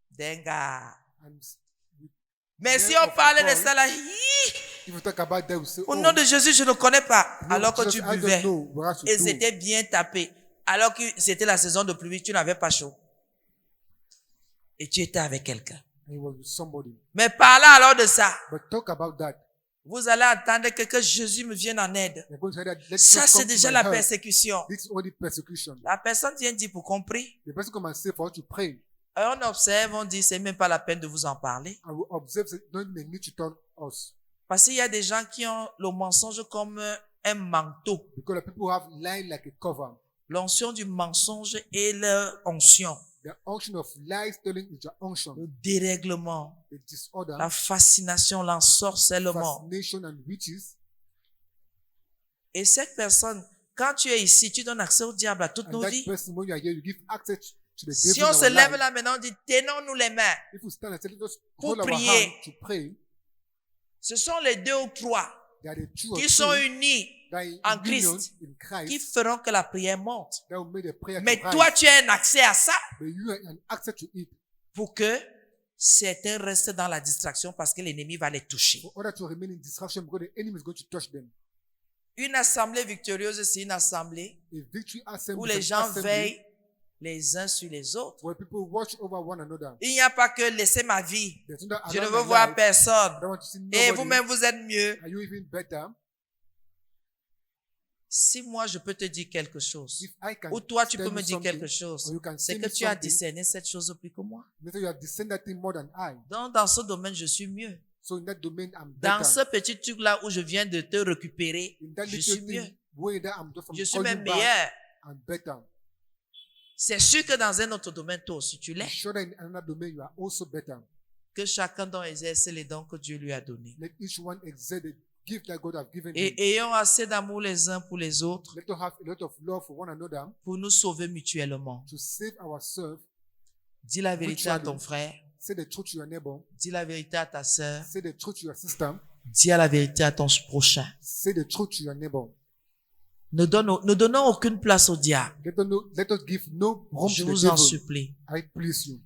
d'un gars. and with Mais Men si on of parle de God, ça là, if you talk about that, we say, au oh, nom de Jésus, je ne connais pas, no, alors que Jesus, tu I don't buvais. know what to Et do. c'était bien tapé. Alors que c'était la saison de pluie, tu n'avais pas chaud. Et tu étais avec quelqu'un. And he was with somebody. Mais parlant alors de ça, But talk about that. vous allez attendre que Jésus me vienne en aide. You're going to say that, let Ça, Jesus c'est come to déjà my la help. persécution. This is only persecution. La personne vient dire pour qu'on prie. The person come and say for us to pray. Et on observe, on dit, c'est même pas la peine de vous en parler. And we observe that don't even need to tell us. Parce qu'il y a des gens qui ont le mensonge comme un manteau. Because the people have lied like a cover. L'onction du mensonge et leur onction. The unction of lies telling is your unction. Le dérèglement, The disorder, la fascination, l'ensorcellement. fascination and witches. Et cette personne, quand tu es ici, tu donnes accès au diable à toutes And nos that vies. person, when you are here, you give access to the Si devil on in se our lève life. là maintenant, on dit, tenons-nous les mains. If we stand and say, let us Pour hold our prier. hand to pray, Ce sont les deux ou trois there are the two or qui sont three unis that are in en union Christ, in Christ qui feront que la prière monte. that will make the prayer Mais to toi, rise. tu as un accès à ça But you have an access to it. pour que certains restent dans la distraction parce que l'ennemi va les toucher. For order to remain in distraction because the enemy is going to touch them. Une assemblée victorieuse, c'est une assemblée A victory assembly où is les an gens assembly veillent les uns sur les autres. where people watch over one another. Il n'y a pas que laisser ma vie. There's no that Je ne around veux my voir life. personne. I don't want to see Et nobody. vous-même, vous êtes mieux. Are you even better? Si moi, je peux te dire quelque chose, If I can ou toi, tu tell peux me you dire something, quelque chose, or you can c'est tell que me tu as something, discerné cette chose plus que moi. maybe you have discerned that thing more than I. Donc, dans ce domaine, je suis mieux. So in that domain, I'm Dans better. ce petit truc-là où je viens de te récupérer, In that je little suis mieux. thing, way that I'm just Je suis call même you back, meilleur. I'm better. C'est sûr que dans un autre domaine, toi aussi, tu I'm l'es. sure that in another domain, you are also better. Que chacun d'entre exerce les dons que Dieu lui a donnés. Let each one exert the gift that God has given him. Et ayons assez d'amour les uns pour les autres Let us have a lot of love for one another pour nous sauver mutuellement. to save ourselves. Dis la vérité à ton frère. Say the truth to your neighbor. Dis la vérité à ta sœur. Say the truth to your sister. Dis la vérité à ton prochain. Say the truth to your neighbor. Ne donnons aucune place au diable. Let us give no room Je to the vous en devil. supplie. I please you.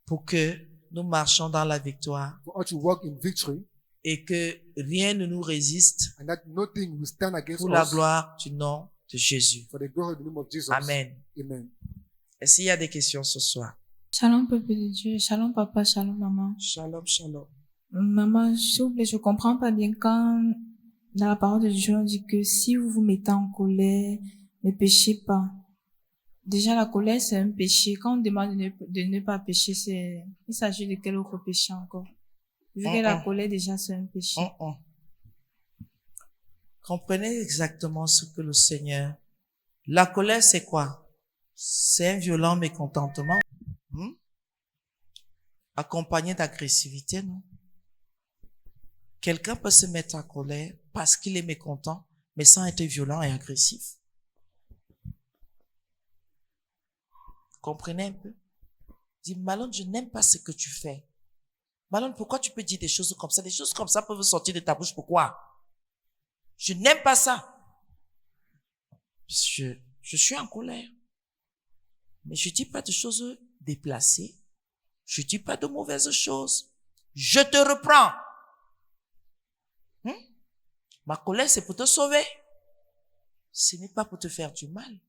Pour que nous marchions dans la victoire For us to walk in victory et que rien ne nous résiste and that nothing will stand against pour la us gloire du nom de Jésus. for the glory of the name of Jesus. Amen. Amen. Est-ce qu'il y a des questions ce soir? Shalom, peuple de Dieu. Shalom, papa. Shalom, maman. Shalom, shalom. Maman, s'il vous plaît, je comprends pas bien quand dans la parole de Dieu, on dit que si vous vous mettez en colère, ne péchez pas. Déjà, la colère, c'est un péché. Quand on demande de ne pas pécher, il s'agit de quel autre péché encore? Vu que la colère, déjà, c'est un péché. Comprenez exactement ce que le Seigneur... La colère, c'est quoi? C'est un violent mécontentement. Accompagné d'agressivité, non? Quelqu'un peut se mettre en colère parce qu'il est mécontent, mais sans être violent et agressif. Comprenez un peu? Dis, Malone, je n'aime pas ce que tu fais. Malone, pourquoi tu peux dire des choses comme ça? Des choses comme ça peuvent sortir de ta bouche. Pourquoi? Je n'aime pas ça. Je suis en colère. Mais je dis pas de choses déplacées. Je dis pas de mauvaises choses. Je te reprends. Ma colère, c'est pour te sauver. Ce n'est pas pour te faire du mal.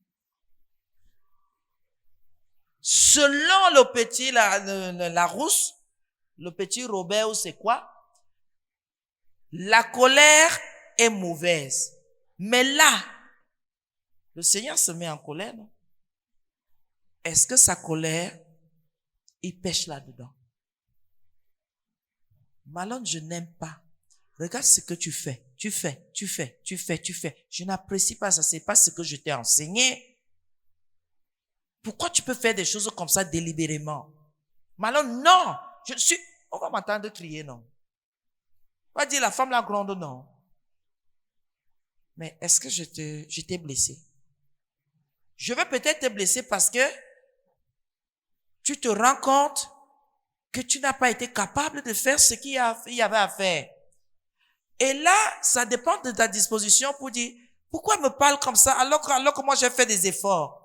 Selon le petit, la rousse, le petit Robert, ou c'est quoi? La colère est mauvaise. Mais là, le Seigneur se met en colère, non? Est-ce que sa colère, il pêche là-dedans? Malone, je n'aime pas. Regarde ce que tu fais. Tu fais. Je n'apprécie pas ça. C'est pas ce que je t'ai enseigné. Pourquoi tu peux faire des choses comme ça délibérément? Malone, non. On va m'entendre crier, non. On va dire la femme la grande, non. Mais est-ce que je t'ai blessé? Je vais peut-être te blesser parce que tu te rends compte que tu n'as pas été capable de faire ce qu'il y avait à faire. Et là, ça dépend de ta disposition pour dire, pourquoi elle me parle comme ça alors que moi j'ai fait des efforts?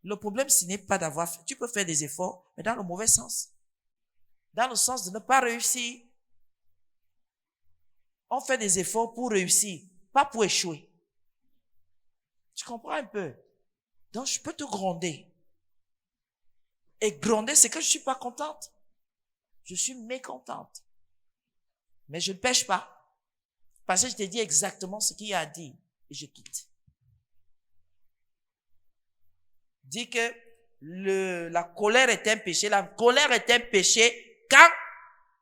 Le problème, ce n'est pas d'avoir fait. Tu peux faire des efforts, mais dans le mauvais sens. Dans le sens de ne pas réussir. On fait des efforts pour réussir, pas pour échouer. Tu comprends un peu? Donc, je peux te gronder. Et gronder, c'est que je suis pas contente. Je suis mécontente. Mais je ne pêche pas. Parce que je t'ai dit exactement ce qu'il y a à dire. Et je quitte. Dis que la colère est un péché. La colère est un péché quand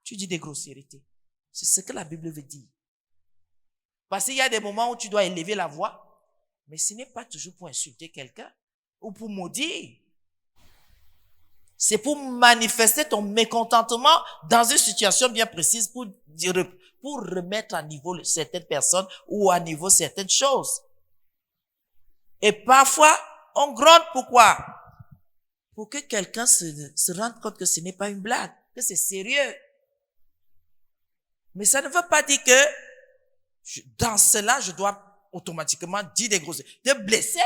tu dis des grossièretés. C'est ce que la Bible veut dire. Parce qu'il y a des moments où tu dois élever la voix. Mais ce n'est pas toujours pour insulter quelqu'un ou pour maudire. C'est pour manifester ton mécontentement dans une situation bien précise pour remettre à niveau certaines personnes ou à niveau certaines choses. Et parfois, on gronde pourquoi? Pour que quelqu'un se rende compte que ce n'est pas une blague, que c'est sérieux. Mais ça ne veut pas dire que dans cela, je dois automatiquement dire des grossièretés. Te blesser?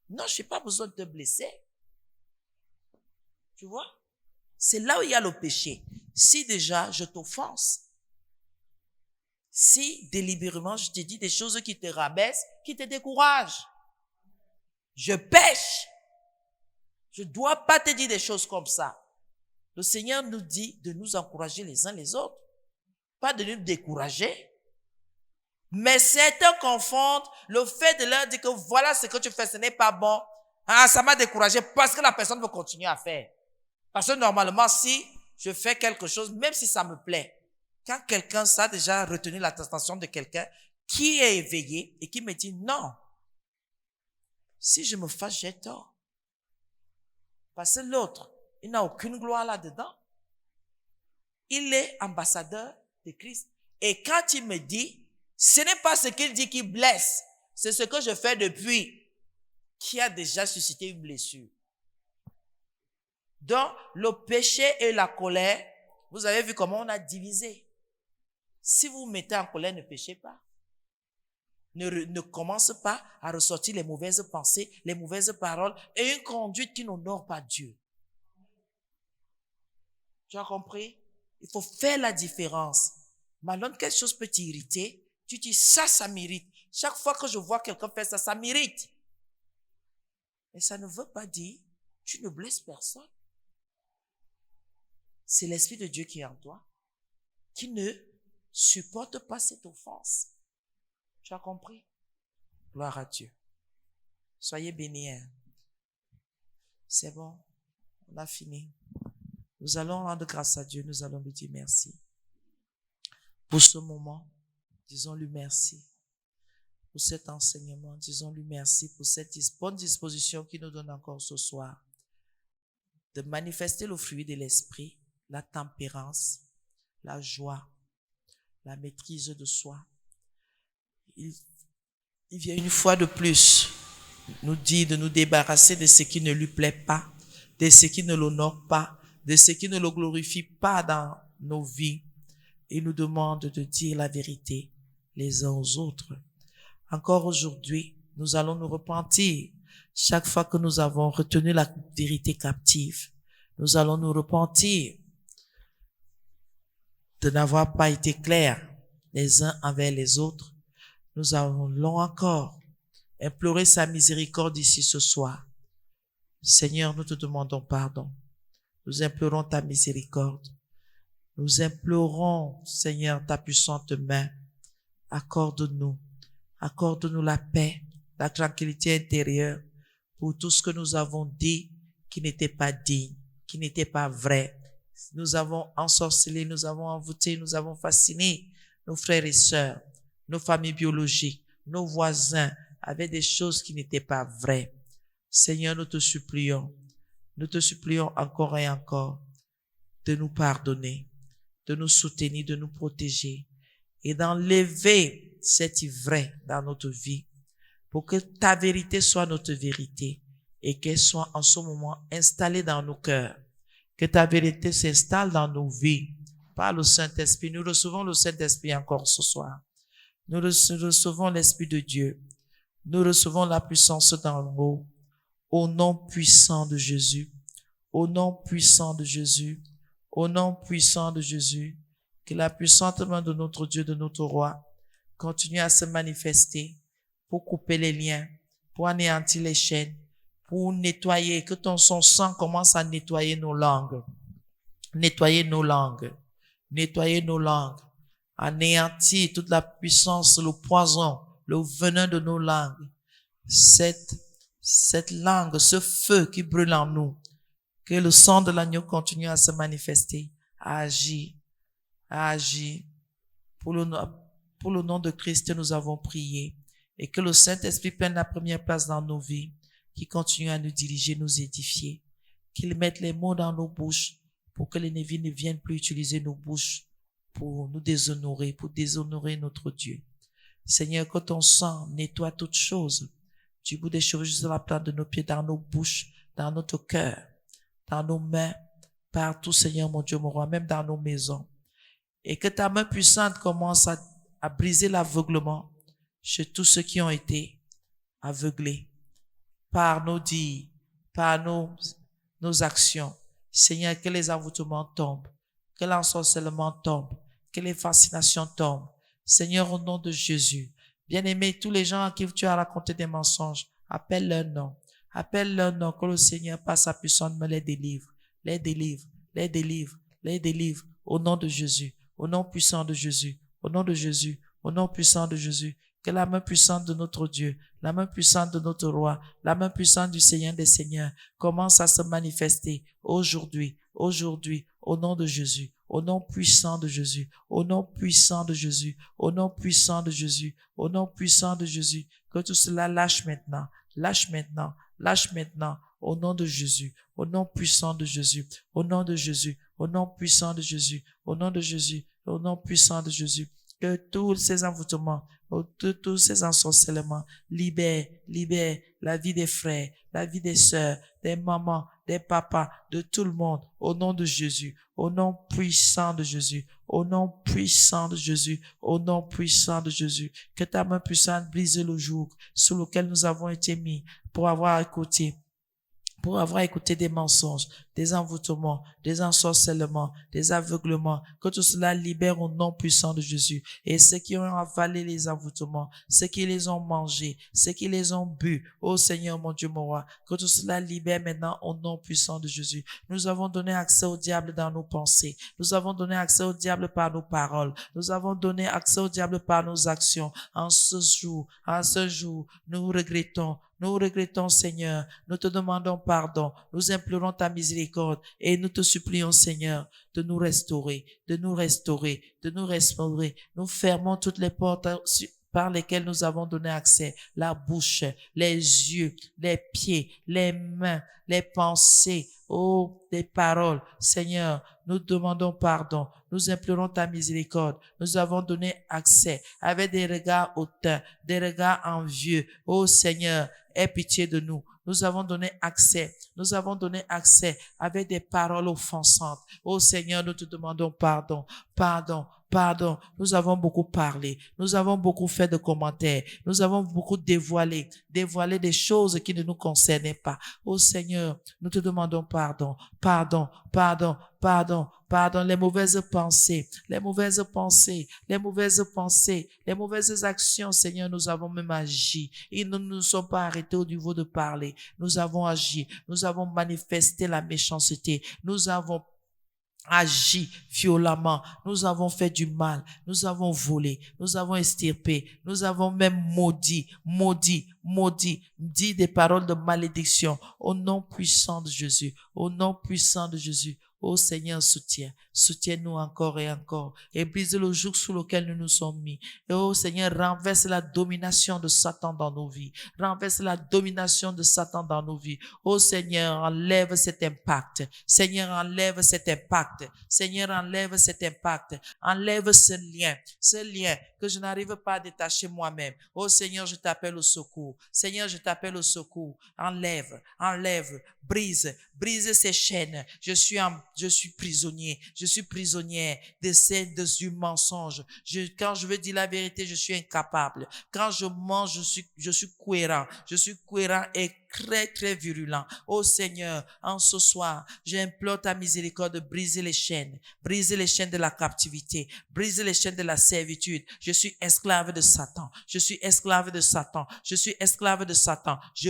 Non, je n'ai pas besoin de te blesser. Tu vois? C'est là où il y a le péché. Si déjà je t'offense, Si délibérément je te dis des choses qui te rabaissent, qui te découragent. Je pêche. Je dois pas te dire des choses comme ça. Le Seigneur nous dit de nous encourager les uns les autres, pas de nous décourager. Mais certains confondent le fait de leur dire que voilà ce que tu fais, ce n'est pas bon. Ah, ça m'a découragé parce que la personne veut continuer à faire. Parce que normalement, si je fais quelque chose, même si ça me plaît, quand quelqu'un, ça a déjà retenu l'attention de quelqu'un qui est éveillé et qui me dit non, si je me fâche, j'ai tort. Parce que l'autre, il n'a aucune gloire là-dedans. Il est ambassadeur de Christ. Et quand il me dit, ce n'est pas ce qu'il dit qui blesse, c'est ce que je fais depuis qui a déjà suscité une blessure. Donc, le péché et la colère, vous avez vu comment on a divisé. Si vous vous mettez en colère, ne péchez pas. Ne commence pas à ressortir les mauvaises pensées, les mauvaises paroles et une conduite qui n'honore pas Dieu. Tu as compris? Il faut faire la différence. Maintenant, quelque chose peut t'irriter. Tu dis, ça m'irrite. Chaque fois que je vois quelqu'un faire ça, ça m'irrite. Mais ça ne veut pas dire, tu ne blesses personne. C'est l'Esprit de Dieu qui est en toi, qui ne supporte pas cette offense. Tu as compris? Gloire à Dieu. Soyez bénis. C'est bon. On a fini. Nous allons rendre grâce à Dieu. Nous allons lui dire merci. Pour ce moment, disons-lui merci. Pour cet enseignement, disons-lui merci pour cette bonne disposition qu'il nous donne encore ce soir. De manifester le fruit de l'esprit, la tempérance, la joie, la maîtrise de soi. Il vient une fois de plus nous dire de nous débarrasser de ce qui ne lui plaît pas, de ce qui ne l'honore pas, de ce qui ne le glorifie pas dans nos vies. Il nous demande de dire la vérité les uns aux autres. Encore aujourd'hui, nous allons nous repentir. Chaque fois que nous avons retenu la vérité captive, nous allons nous repentir de n'avoir pas été clairs les uns envers les autres. Nous allons encore implorer sa miséricorde ici ce soir. Seigneur, nous te demandons pardon. Nous implorons ta miséricorde. Nous implorons, Seigneur, ta puissante main. Accorde-nous la paix, la tranquillité intérieure pour tout ce que nous avons dit qui n'était pas digne, qui n'était pas vrai. Nous avons ensorcelé, nous avons envoûté, nous avons fasciné nos frères et sœurs, nos familles biologiques, nos voisins avec des choses qui n'étaient pas vraies. Seigneur, nous te supplions encore et encore de nous pardonner, de nous soutenir, de nous protéger et d'enlever cet ivraie dans notre vie pour que ta vérité soit notre vérité et qu'elle soit en ce moment installée dans nos cœurs. Que ta vérité s'installe dans nos vies par le Saint-Esprit. Nous recevons le Saint-Esprit encore ce soir. Nous recevons l'Esprit de Dieu. Nous recevons la puissance d'en haut. Au nom puissant de Jésus. Au nom puissant de Jésus. Au nom puissant de Jésus. Que la puissante main de notre Dieu, de notre Roi, continue à se manifester pour couper les liens, pour anéantir les chaînes, pour nettoyer, que son sang commence à nettoyer nos langues. Nettoyer nos langues. Nettoyer nos langues. Anéantir toute la puissance, le poison, le venin de nos langues. Cette langue, ce feu qui brûle en nous. Que le sang de l'agneau continue à se manifester, à agir. Pour le nom de Christ, nous avons prié. Et que le Saint-Esprit prenne la première place dans nos vies, qui continue à nous diriger, nous édifier. Qu'il mette les mots dans nos bouches pour que l'ennemi ne vienne plus utiliser nos bouches pour nous déshonorer, pour déshonorer notre Dieu. Seigneur, que ton sang nettoie toutes choses, du bout des cheveux jusqu'à la plante de nos pieds, dans nos bouches, dans notre cœur, dans nos mains, partout, Seigneur, mon Dieu, mon Roi, même dans nos maisons. Et que ta main puissante commence à briser l'aveuglement chez tous ceux qui ont été aveuglés par nos dires, par nos actions. Seigneur, que les envoûtements tombent, que l'ensorcellement tombe, que les fascinations tombent, Seigneur, au nom de Jésus. Bien-aimé, tous les gens à qui tu as raconté des mensonges, appelle leur nom. Appelle leur nom, que le Seigneur, par sa puissance, me les délivre. Les délivre, les délivre, les délivre. Au nom de Jésus. Au nom puissant de Jésus. Au nom de Jésus. Au nom puissant de Jésus. Que la main puissante de notre Dieu, la main puissante de notre roi, la main puissante du Seigneur des Seigneurs commence à se manifester aujourd'hui, aujourd'hui, au nom de Jésus, au nom puissant de Jésus, au nom puissant de Jésus, au nom puissant de Jésus, au nom puissant de Jésus. Que tout cela lâche maintenant, lâche maintenant, lâche maintenant, au nom de Jésus, au nom puissant de Jésus, au nom de Jésus, au nom puissant de Jésus, au nom de Jésus, au nom puissant de Jésus. Que tous ces envoûtements, tous ces ensorcellements libèrent la vie des frères, la vie des sœurs, des mamans, des papas, de tout le monde, au nom de Jésus, au nom puissant de Jésus, au nom puissant de Jésus, au nom puissant de Jésus. Que ta main puissante brise le joug sous lequel nous avons été mis pour avoir écouté des mensonges, des envoûtements, des ensorcellements, des aveuglements, que tout cela libère au nom puissant de Jésus. Et ceux qui ont avalé les envoûtements, ceux qui les ont mangés, ceux qui les ont bu, ô Seigneur mon Dieu mon roi, que tout cela libère maintenant au nom puissant de Jésus. Nous avons donné accès au diable dans nos pensées. Nous avons donné accès au diable par nos paroles. Nous avons donné accès au diable par nos actions. En ce jour, nous regrettons, Seigneur. Nous te demandons pardon. Nous implorons ta miséricorde et nous te supplions, Seigneur, de nous restaurer, de nous restaurer, de nous restaurer. Nous fermons toutes les portes par lesquelles nous avons donné accès, la bouche, les yeux, les pieds, les mains, les pensées, les paroles. Seigneur, nous demandons pardon. Nous implorons ta miséricorde. Nous avons donné accès avec des regards hautains, des regards envieux. Ô Seigneur, aie pitié de nous. Nous avons donné accès avec des paroles offensantes. Ô Seigneur, nous te demandons pardon. Nous avons beaucoup parlé. Nous avons beaucoup fait de commentaires. Nous avons beaucoup dévoilé des choses qui ne nous concernaient pas. Ô Seigneur, nous te demandons pardon. Les mauvaises pensées, les mauvaises actions, Seigneur, nous avons même agi. Et nous ne nous sommes pas arrêtés au niveau de parler. Nous avons agi. Nous avons manifesté la méchanceté. Nous avons agi violemment, nous avons fait du mal, nous avons volé, nous avons extirpé, nous avons même maudit, dit des paroles de malédiction au nom puissant de Jésus, au nom puissant de Jésus. Ô Seigneur, soutiens-nous encore et encore et brise le joug sous lequel nous nous sommes mis. Et ô Seigneur, renverse la domination de Satan dans nos vies. Ô Seigneur, enlève cet impact. Enlève ce lien que je n'arrive pas à détacher moi-même. Ô Seigneur, je t'appelle au secours. Enlève, brise ces chaînes. Je suis prisonnière du mensonge. Quand je veux dire la vérité, je suis incapable. Quand je mange, je suis cohérent et très, très virulent. Ô Seigneur, en ce soir, j'implore ta miséricorde de briser les chaînes de la captivité, briser les chaînes de la servitude. Je suis esclave de Satan. Je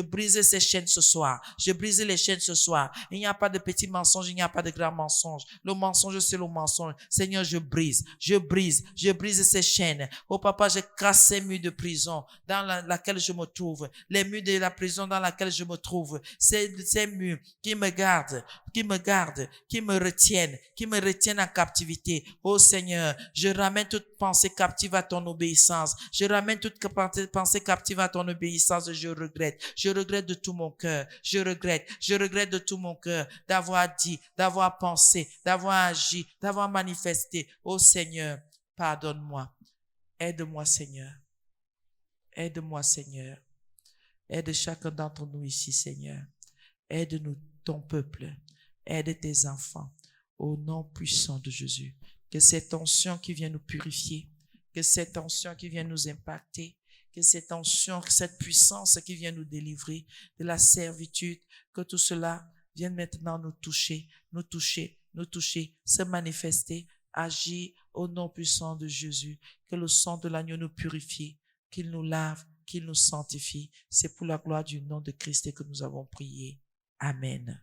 brise ces chaînes ce soir. Il n'y a pas de petits mensonges, il n'y a pas de grands mensonges. Le mensonge, c'est le mensonge. Seigneur, je brise ces chaînes. Oh papa, je casse ces murs de prison dans laquelle je me trouve. Les murs de la prison dans laquelle je me trouve. Ces murs qui me gardent, qui me retiennent en captivité. Oh Seigneur, je ramène toute pensée captive à ton obéissance. Je regrette de tout mon cœur. Je regrette de tout mon cœur d'avoir dit, d'avoir pensé, d'avoir agi, d'avoir manifesté. Oh Seigneur, pardonne-moi. Aide-moi Seigneur. Aide chacun d'entre nous ici, Seigneur. Aide-nous, ton peuple. Aide tes enfants. Au nom puissant de Jésus. Que cette onction qui vient nous purifier, que cette onction qui vient nous impacter, que cette onction, cette puissance qui vient nous délivrer de la servitude, que tout cela vienne maintenant nous toucher, se manifester Agis au nom puissant de Jésus. Que le sang de l'agneau nous purifie, qu'il nous lave, qu'il nous sanctifie. C'est pour la gloire du nom de Christ que nous avons prié. Amen.